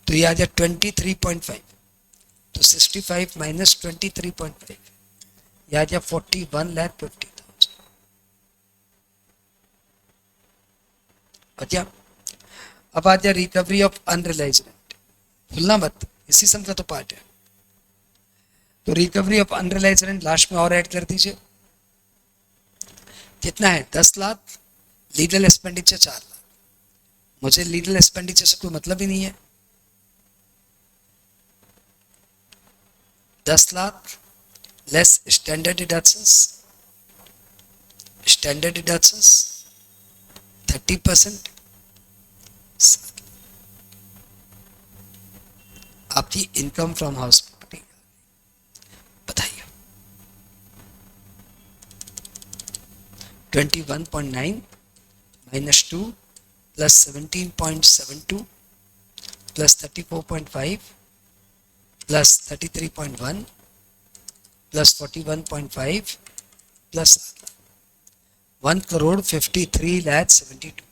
तो ये आ जाए 23.5। तो 65 माइनस 23.5 ये आ जाए 41,50,000। अच्छा अब आ जाए रिकवरी ऑफ अनरियलाइज रेंट। भूलना मत, इसी सम का तो पार्ट है। तो recovery of unrealise rent last में और ऐड कर दीजिए। कितना है? 10 लाख। Legal expenditure 4 lakh. मुझे लीगल एक्सपेंडिचर से कोई मतलब ही नहीं है। 10 lakh less standard deductions. Standard deductions 30%। आपकी इनकम फ्रॉम हाउस प्रॉपर्टी बताइए। 21.9 minus 2 plus 17.72 plus 34.5 plus 33.1 plus 41.5 plus 1 crore 53 lakh 72।